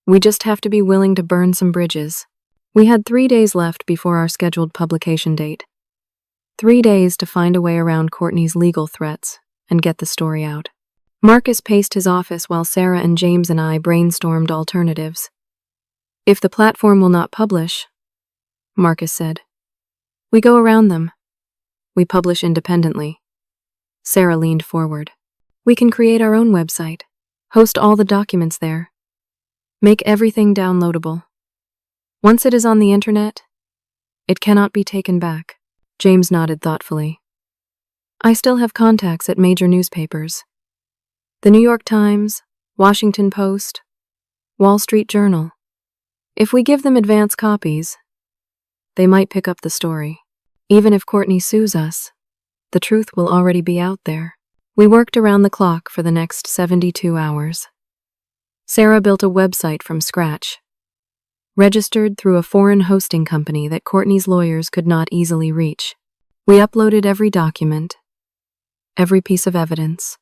"We just have to be willing to burn some bridges." We had 3 days left before our scheduled publication date. 3 days to find a way around Courtney's legal threats and get the story out. Marcus paced his office while Sarah and James and I brainstormed alternatives. "If the platform will not publish," Marcus said, "we go around them. We publish independently." Sarah leaned forward. We can create our own website, host all the documents there, make everything downloadable. Once it is on the internet, it cannot be taken back. James nodded thoughtfully. I still have contacts at major newspapers. The New York Times, Washington Post, Wall Street Journal. If we give them advance copies, they might pick up the story. Even if Courtney sues us, the truth will already be out there. We worked around the clock for the next 72 hours. Sarah built a website from scratch, registered through a foreign hosting company that Courtney's lawyers could not easily reach. We uploaded every document, every piece of evidence,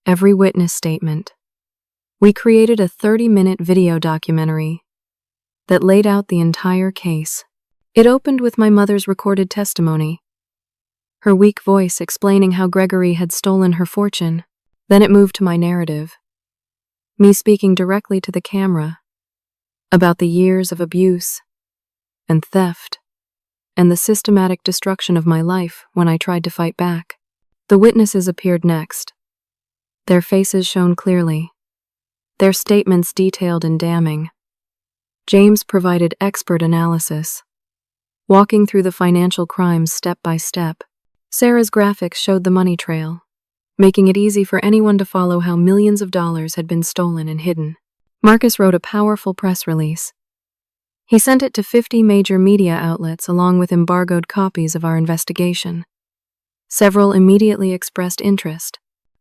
every witness statement. We created a 30-minute video documentary that laid out the entire case. It opened with my mother's recorded testimony, her weak voice explaining how Gregory had stolen her fortune. Then it moved to my narrative, me speaking directly to the camera about the years of abuse and theft and the systematic destruction of my life when I tried to fight back. The witnesses appeared next. Their faces shone clearly, their statements detailed and damning. James provided expert analysis, walking through the financial crimes step by step. Sarah's graphics showed the money trail, making it easy for anyone to follow how millions of dollars had been stolen and hidden. Marcus wrote a powerful press release. He sent it to 50 major media outlets along with embargoed copies of our investigation. Several immediately expressed interest.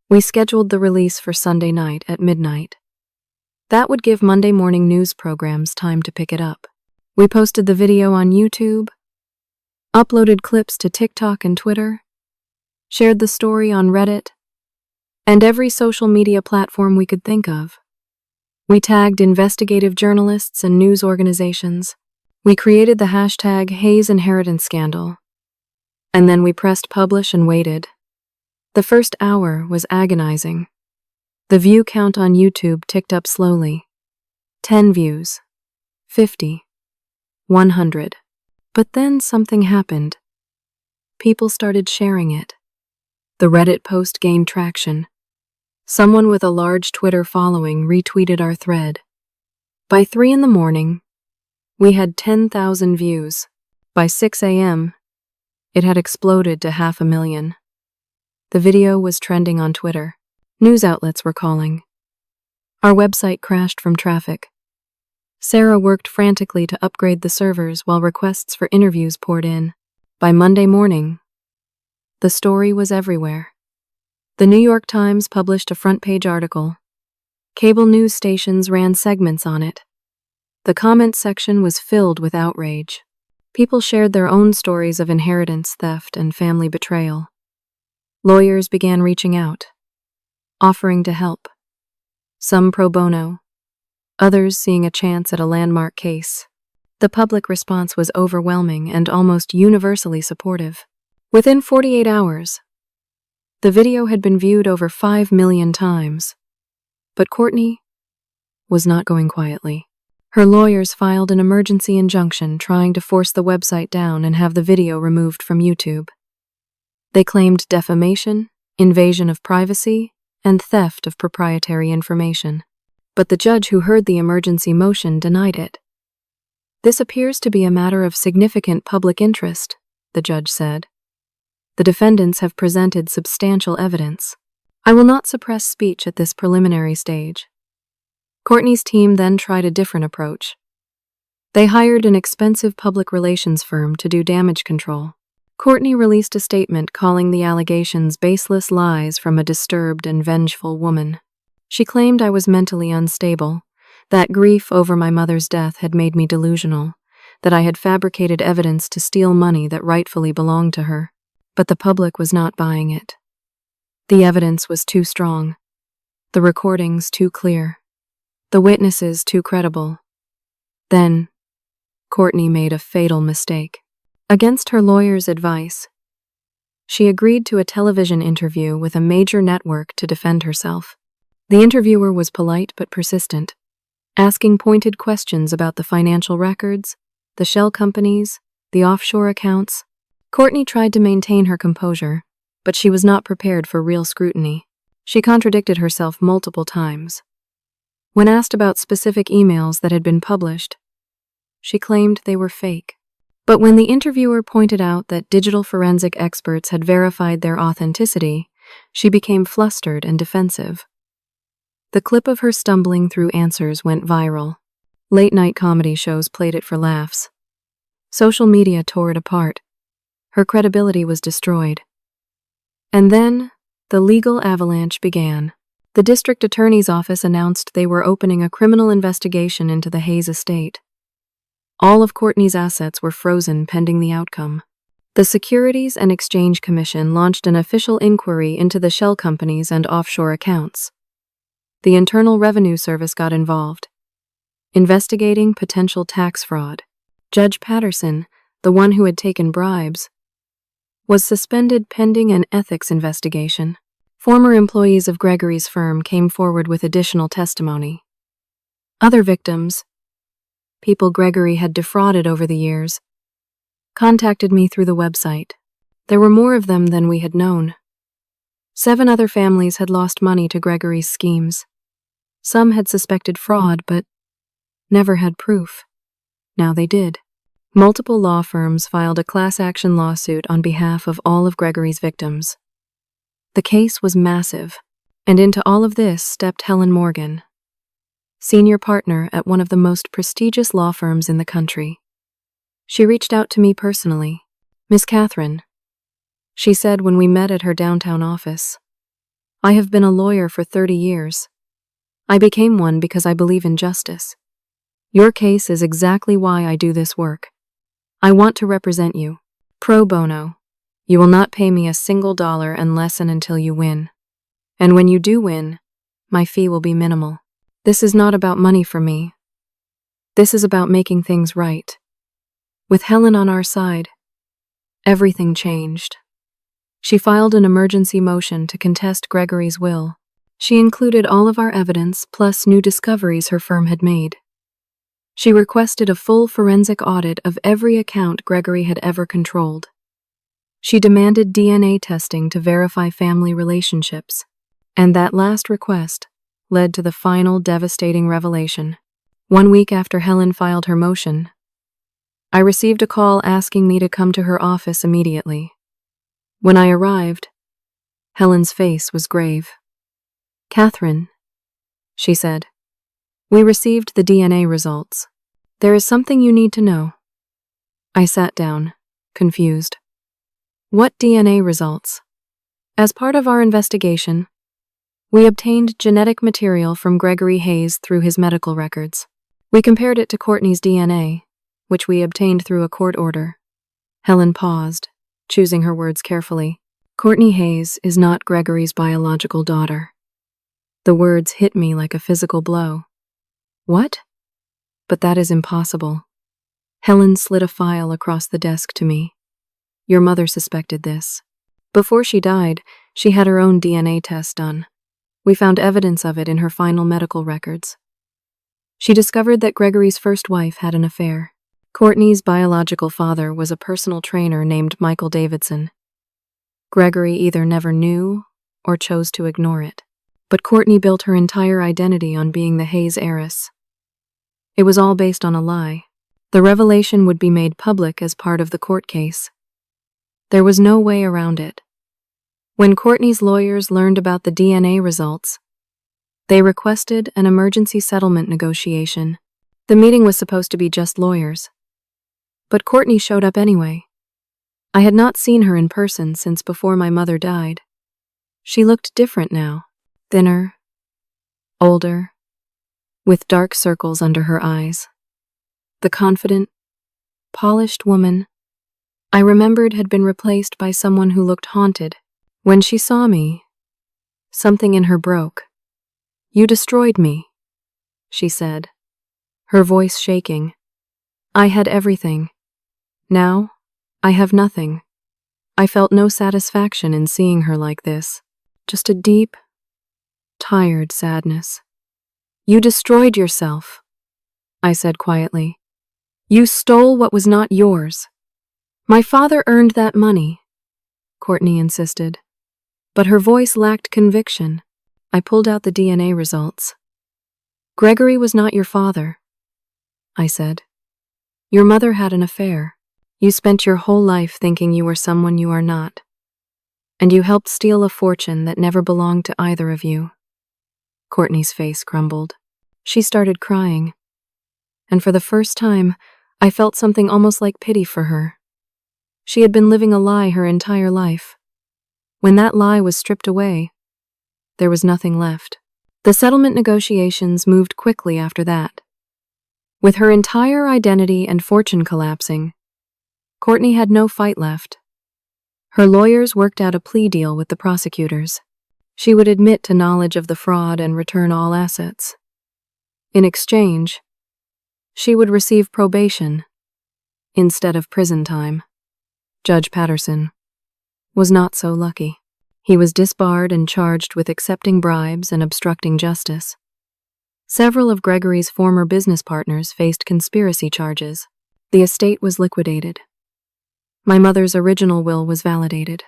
We scheduled the release for Sunday night at midnight. That would give Monday morning news programs time to pick it up. We posted the video on YouTube, uploaded clips to TikTok and Twitter, shared the story on Reddit, and every social media platform we could think of. We tagged investigative journalists and news organizations. We created the hashtag Hayes Inheritance Scandal. And then we pressed publish and waited. The first hour was agonizing. The view count on YouTube ticked up slowly. 10 views, 50, 100. But then something happened. People started sharing it. The Reddit post gained traction. Someone with a large Twitter following retweeted our thread. By 3 a.m, we had 10,000 views. By 6 a.m, it had exploded to 500,000. The video was trending on Twitter. News outlets were calling. Our website crashed from traffic. Sarah worked frantically to upgrade the servers while requests for interviews poured in. By Monday morning, the story was everywhere. The New York Times published a front-page article. Cable news stations ran segments on it. The comment section was filled with outrage. People shared their own stories of inheritance theft and family betrayal. Lawyers began reaching out, offering to help. Some pro bono, others seeing a chance at a landmark case. The public response was overwhelming and almost universally supportive. Within 48 hours, the video had been viewed over 5 million times. But Courtney was not going quietly. Her lawyers filed an emergency injunction trying to force the website down and have the video removed from YouTube. They claimed defamation, invasion of privacy, and theft of proprietary information. But the judge who heard the emergency motion denied it. This appears to be a matter of significant public interest, the judge said. The defendants have presented substantial evidence. I will not suppress speech at this preliminary stage. Courtney's team then tried a different approach. They hired an expensive public relations firm to do damage control. Courtney released a statement calling the allegations baseless lies from a disturbed and vengeful woman. She claimed I was mentally unstable, that grief over my mother's death had made me delusional, that I had fabricated evidence to steal money that rightfully belonged to her. But the public was not buying it. The evidence was too strong, the recordings too clear, the witnesses too credible. Then, Courtney made a fatal mistake. Against her lawyer's advice, she agreed to a television interview with a major network to defend herself. The interviewer was polite but persistent, asking pointed questions about the financial records, the shell companies, the offshore accounts. Courtney tried to maintain her composure, but she was not prepared for real scrutiny. She contradicted herself multiple times. When asked about specific emails that had been published, she claimed they were fake. But when the interviewer pointed out that digital forensic experts had verified their authenticity, she became flustered and defensive. The clip of her stumbling through answers went viral. Late-night comedy shows played it for laughs. Social media tore it apart. Her credibility was destroyed. And then, the legal avalanche began. The district attorney's office announced they were opening a criminal investigation into the Hayes estate. All of Courtney's assets were frozen pending the outcome. The Securities and Exchange Commission launched an official inquiry into the shell companies and offshore accounts. The Internal Revenue Service got involved, investigating potential tax fraud. Judge Patterson, the one who had taken bribes, was suspended pending an ethics investigation. Former employees of Gregory's firm came forward with additional testimony. Other victims, people Gregory had defrauded over the years, contacted me through the website. There were more of them than we had known. 7 other families had lost money to Gregory's schemes. Some had suspected fraud, but never had proof. Now they did. Multiple law firms filed a class action lawsuit on behalf of all of Gregory's victims. The case was massive, and into all of this stepped Helen Morgan, senior partner at one of the most prestigious law firms in the country. She reached out to me personally. "Miss Catherine," she said when we met at her downtown office, "I have been a lawyer for 30 years. I became one because I believe in justice. Your case is exactly why I do this work. I want to represent you, pro bono. You will not pay me a single dollar unless and until you win. And when you do win, my fee will be minimal. This is not about money for me. This is about making things right." With Helen on our side, everything changed. She filed an emergency motion to contest Gregory's will. She included all of our evidence plus new discoveries her firm had made. She requested a full forensic audit of every account Gregory had ever controlled. She demanded DNA testing to verify family relationships. And that last request led to the final devastating revelation. 1 week after Helen filed her motion, I received a call asking me to come to her office immediately. When I arrived, Helen's face was grave. "Catherine," she said, "we received the DNA results. There is something you need to know." I sat down, confused. "What DNA results?" "As part of our investigation, we obtained genetic material from Gregory Hayes through his medical records. We compared it to Courtney's DNA, which we obtained through a court order." Helen paused, choosing her words carefully. "Courtney Hayes is not Gregory's biological daughter." The words hit me like a physical blow. "What?" "But that is impossible." Helen slid a file across the desk to me. "Your mother suspected this. Before she died, she had her own DNA test done. We found evidence of it in her final medical records. She discovered that Gregory's first wife had an affair. Courtney's biological father was a personal trainer named Michael Davidson. Gregory either never knew or chose to ignore it. But Courtney built her entire identity on being the Hayes heiress. It was all based on a lie. The revelation would be made public as part of the court case. There was no way around it. When Courtney's lawyers learned about the DNA results, they requested an emergency settlement negotiation. The meeting was supposed to be just lawyers. But Courtney showed up anyway. I had not seen her in person since before my mother died. She looked different now, thinner, older, with dark circles under her eyes. The confident, polished woman I remembered had been replaced by someone who looked haunted. When she saw me, something in her broke. "You destroyed me," she said, her voice shaking. "I had everything. Now, I have nothing." I felt no satisfaction in seeing her like this, just a deep, tired sadness. "You destroyed yourself," I said quietly. "You stole what was not yours." "My father earned that money," Courtney insisted. But her voice lacked conviction. I pulled out the DNA results. "Gregory was not your father," I said. "Your mother had an affair. You spent your whole life thinking you were someone you are not. And you helped steal a fortune that never belonged to either of you." Courtney's face crumbled. She started crying. And for the first time, I felt something almost like pity for her. She had been living a lie her entire life. When that lie was stripped away, there was nothing left. The settlement negotiations moved quickly after that. With her entire identity and fortune collapsing, Courtney had no fight left. Her lawyers worked out a plea deal with the prosecutors. She would admit to knowledge of the fraud and return all assets. In exchange, she would receive probation instead of prison time. Judge Patterson was not so lucky. He was disbarred and charged with accepting bribes and obstructing justice. Several of Gregory's former business partners faced conspiracy charges. The estate was liquidated. My mother's original will was validated.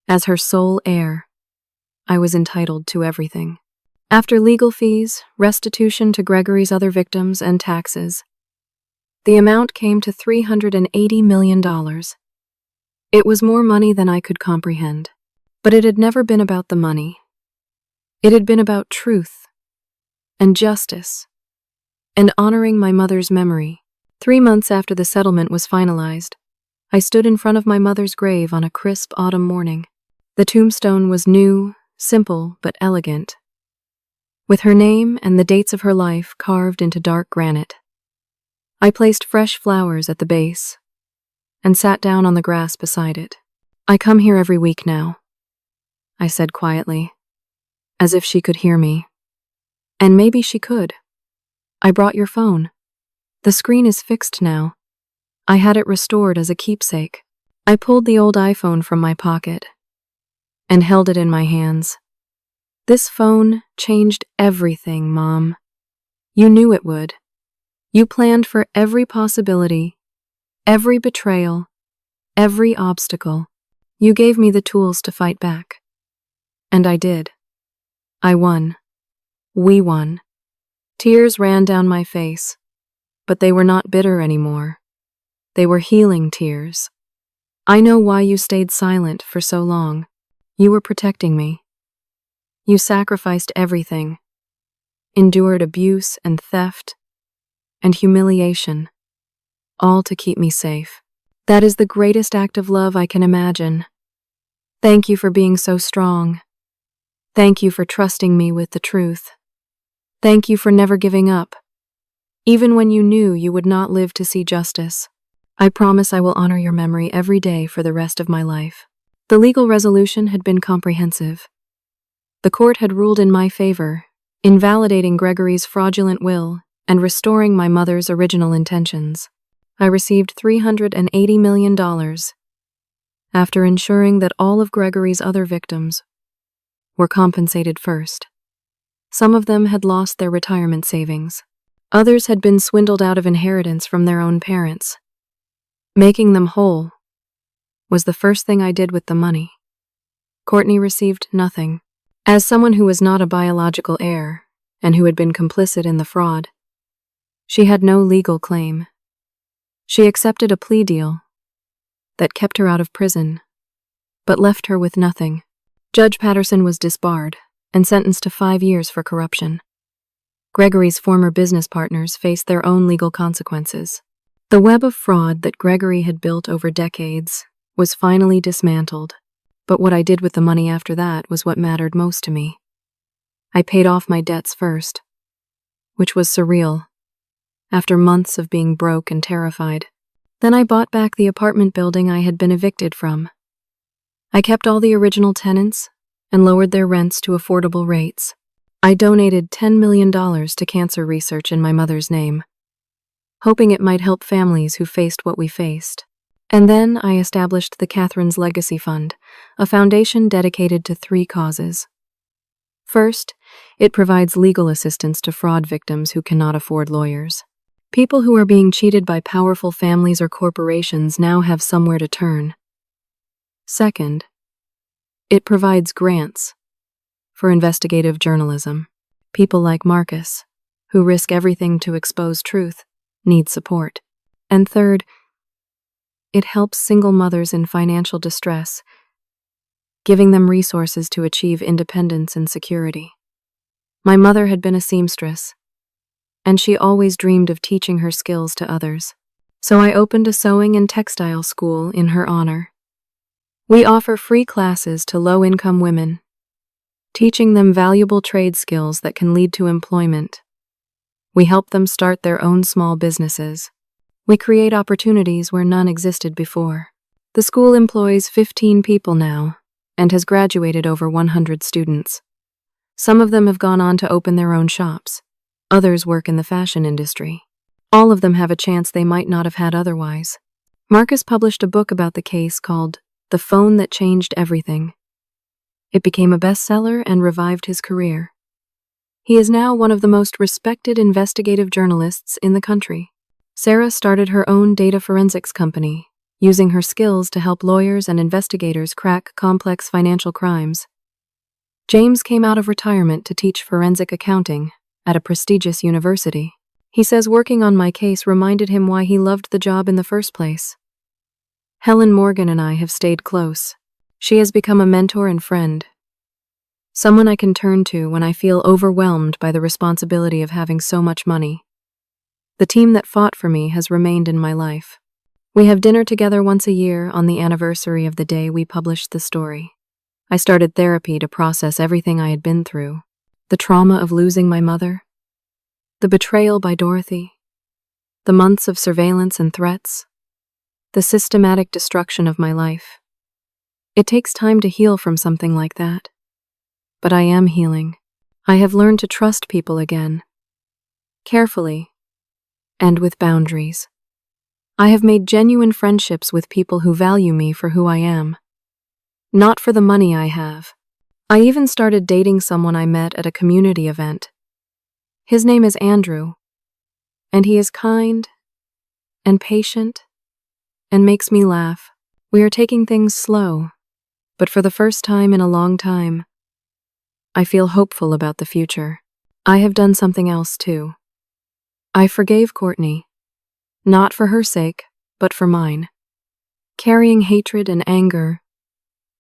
As her sole heir, I was entitled to everything. After legal fees, restitution to Gregory's other victims, and taxes, the amount came to $380 million. It was more money than I could comprehend. But it had never been about the money. It had been about truth and justice and honoring my mother's memory. 3 months after the settlement was finalized, I stood in front of my mother's grave on a crisp autumn morning. The tombstone was new, simple, but elegant, with her name and the dates of her life carved into dark granite. I placed fresh flowers at the base and sat down on the grass beside it. "I come here every week now," I said quietly, as if she could hear me. And maybe she could. "I brought your phone. The screen is fixed now. I had it restored as a keepsake." I pulled the old iPhone from my pocket and held it in my hands. "This phone changed everything, Mom. You knew it would. You planned for every possibility, every betrayal, every obstacle. You gave me the tools to fight back. And I did. I won. We won." Tears ran down my face, but they were not bitter anymore. They were healing tears. "I know why you stayed silent for so long. You were protecting me. You sacrificed everything, endured abuse and theft and humiliation, all to keep me safe. That is the greatest act of love I can imagine. Thank you for being so strong. Thank you for trusting me with the truth. Thank you for never giving up, even when you knew you would not live to see justice. I promise I will honor your memory every day for the rest of my life." The legal resolution had been comprehensive. The court had ruled in my favor, invalidating Gregory's fraudulent will and restoring my mother's original intentions. I received $380 million after ensuring that all of Gregory's other victims were compensated first. Some of them had lost their retirement savings. Others had been swindled out of inheritance from their own parents. Making them whole was the first thing I did with the money. Courtney received nothing. As someone who was not a biological heir and who had been complicit in the fraud, she had no legal claim. She accepted a plea deal that kept her out of prison, but left her with nothing. Judge Patterson was disbarred and sentenced to 5 years for corruption. Gregory's former business partners faced their own legal consequences. The web of fraud that Gregory had built over decades was finally dismantled, but what I did with the money after that was what mattered most to me. I paid off my debts first, which was surreal, after months of being broke and terrified. Then I bought back the apartment building I had been evicted from. I kept all the original tenants and lowered their rents to affordable rates. I donated $10 million to cancer research in my mother's name, hoping it might help families who faced what we faced. And then I established the Catherine's Legacy Fund, a foundation dedicated to 3 causes. First, it provides legal assistance to fraud victims who cannot afford lawyers. People who are being cheated by powerful families or corporations now have somewhere to turn. Second, It provides grants for investigative journalism. People like Marcus, who risk everything to expose truth, need support. And third, it helps single mothers in financial distress, giving them resources to achieve independence and security. My mother had been a seamstress, and she always dreamed of teaching her skills to others. So I opened a sewing and textile school in her honor. We offer free classes to low-income women, teaching them valuable trade skills that can lead to employment. We help them start their own small businesses. We create opportunities where none existed before. The school employs 15 people now and has graduated over 100 students. Some of them have gone on to open their own shops. Others work in the fashion industry. All of them have a chance they might not have had otherwise. Marcus published a book about the case called The Phone That Changed Everything. It became a bestseller and revived his career. He is now one of the most respected investigative journalists in the country. Sarah started her own data forensics company, using her skills to help lawyers and investigators crack complex financial crimes. James came out of retirement to teach forensic accounting at a prestigious university. He says working on my case reminded him why he loved the job in the first place. Helen Morgan and I have stayed close. She has become a mentor and friend, someone I can turn to when I feel overwhelmed by the responsibility of having so much money. The team that fought for me has remained in my life. We have dinner together once a year on the anniversary of the day we published the story. I started therapy to process everything I had been through, the trauma of losing my mother, the betrayal by Dorothy, the months of surveillance and threats, the systematic destruction of my life. It takes time to heal from something like that. But I am healing. I have learned to trust people again, carefully, and with boundaries. I have made genuine friendships with people who value me for who I am, not for the money I have. I even started dating someone I met at a community event. His name is Andrew, and he is kind and patient and makes me laugh. We are taking things slow, but for the first time in a long time, I feel hopeful about the future. I have done something else too. I forgave Courtney, not for her sake, but for mine. Carrying hatred and anger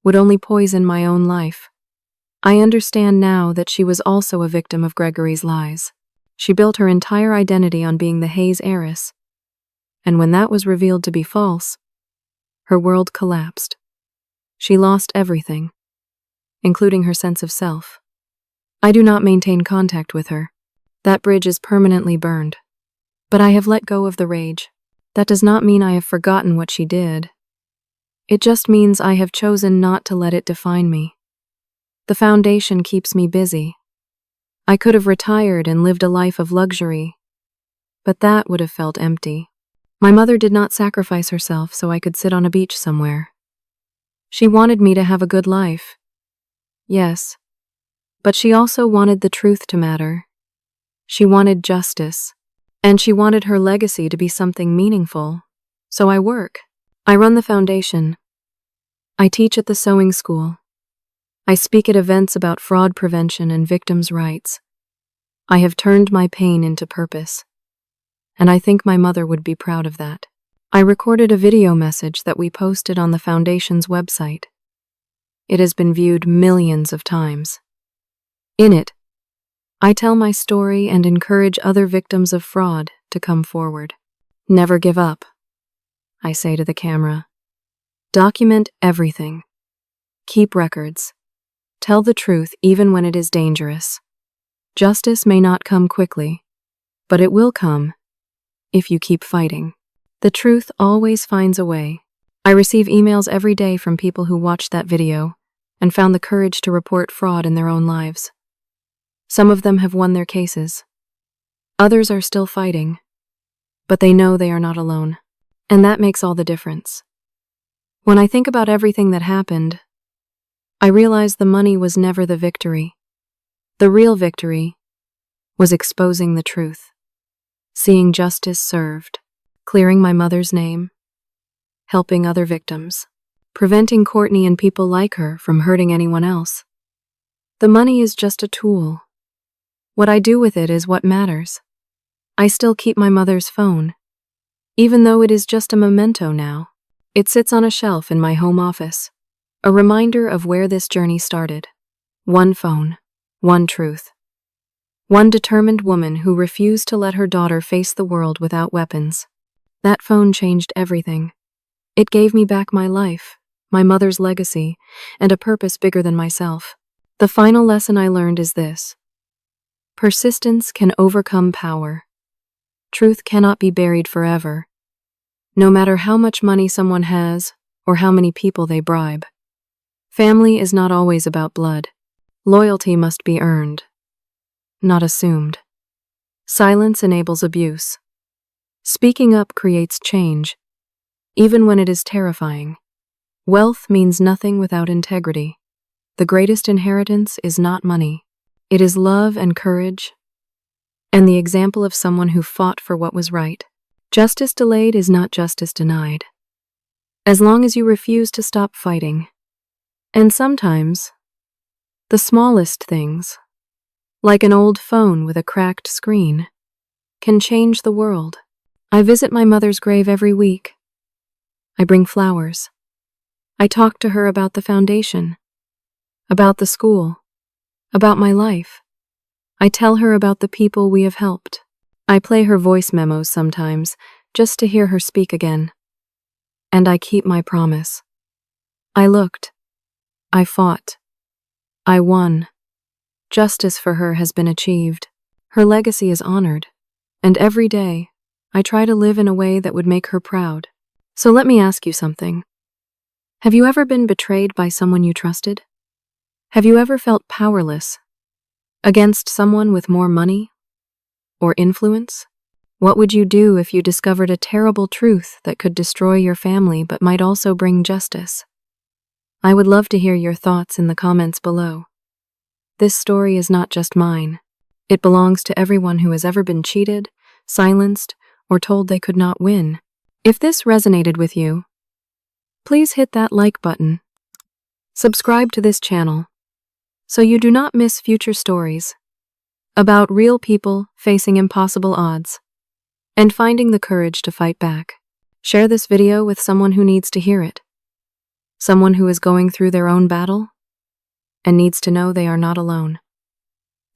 would only poison my own life. I understand now that she was also a victim of Gregory's lies. She built her entire identity on being the Hayes heiress, and when that was revealed to be false, her world collapsed. She lost everything, including her sense of self. I do not maintain contact with her. That bridge is permanently burned. But I have let go of the rage. That does not mean I have forgotten what she did. It just means I have chosen not to let it define me. The foundation keeps me busy. I could have retired and lived a life of luxury, but that would have felt empty. My mother did not sacrifice herself so I could sit on a beach somewhere. She wanted me to have a good life. Yes, but she also wanted the truth to matter. She wanted justice, and she wanted her legacy to be something meaningful. So I work. I run the foundation. I teach at the sewing school. I speak at events about fraud prevention and victims' rights. I have turned my pain into purpose, and I think my mother would be proud of that. I recorded a video message that we posted on the foundation's website. It has been viewed millions of times. In it, I tell my story and encourage other victims of fraud to come forward. Never give up, I say to the camera. Document everything. Keep records. Tell the truth even when it is dangerous. Justice may not come quickly, but it will come if you keep fighting. The truth always finds a way. I receive emails every day from people who watched that video and found the courage to report fraud in their own lives. Some of them have won their cases. Others are still fighting, but they know they are not alone. And that makes all the difference. When I think about everything that happened, I realize the money was never the victory. The real victory was exposing the truth, seeing justice served, clearing my mother's name, helping other victims. preventing Courtney and people like her from hurting anyone else. The money is just a tool. What I do with it is what matters. I still keep my mother's phone, even though it is just a memento now. It sits on a shelf in my home office, a reminder of where this journey started. One phone, one truth. One determined woman who refused to let her daughter face the world without weapons. That phone changed everything. It gave me back my life, my mother's legacy, and a purpose bigger than myself. The final lesson I learned is this: persistence can overcome power. Truth cannot be buried forever, no matter how much money someone has or how many people they bribe. Family is not always about blood. Loyalty must be earned, not assumed. Silence enables abuse. Speaking up creates change, even when it is terrifying. Wealth means nothing without integrity. The greatest inheritance is not money. It is love and courage, and the example of someone who fought for what was right. Justice delayed is not justice denied. As long as you refuse to stop fighting. And sometimes, the smallest things, like an old phone with a cracked screen, can change the world. I visit my mother's grave every week. I bring flowers. I talk to her about the foundation, about the school, about my life. I tell her about the people we have helped. I play her voice memos sometimes, just to hear her speak again. And I keep my promise. I looked. I fought. I won. Justice for her has been achieved. Her legacy is honored. And every day, I try to live in a way that would make her proud. So let me ask you something. Have you ever been betrayed by someone you trusted? Have you ever felt powerless against someone with more money or influence? What would you do if you discovered a terrible truth that could destroy your family but might also bring justice? I would love to hear your thoughts in the comments below. This story is not just mine. It belongs to everyone who has ever been cheated, silenced, or told they could not win. If this resonated with you, please hit that like button. Subscribe to this channel so you do not miss future stories about real people facing impossible odds and finding the courage to fight back. Share this video with someone who needs to hear it. Someone who is going through their own battle and needs to know they are not alone.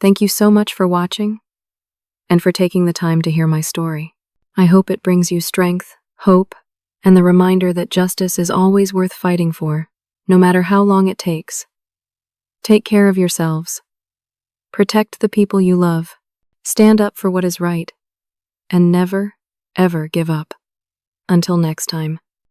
Thank you so much for watching and for taking the time to hear my story. I hope it brings you strength, hope, and the reminder that justice is always worth fighting for, no matter how long it takes. Take care of yourselves. Protect the people you love. Stand up for what is right. And never, ever give up. Until next time.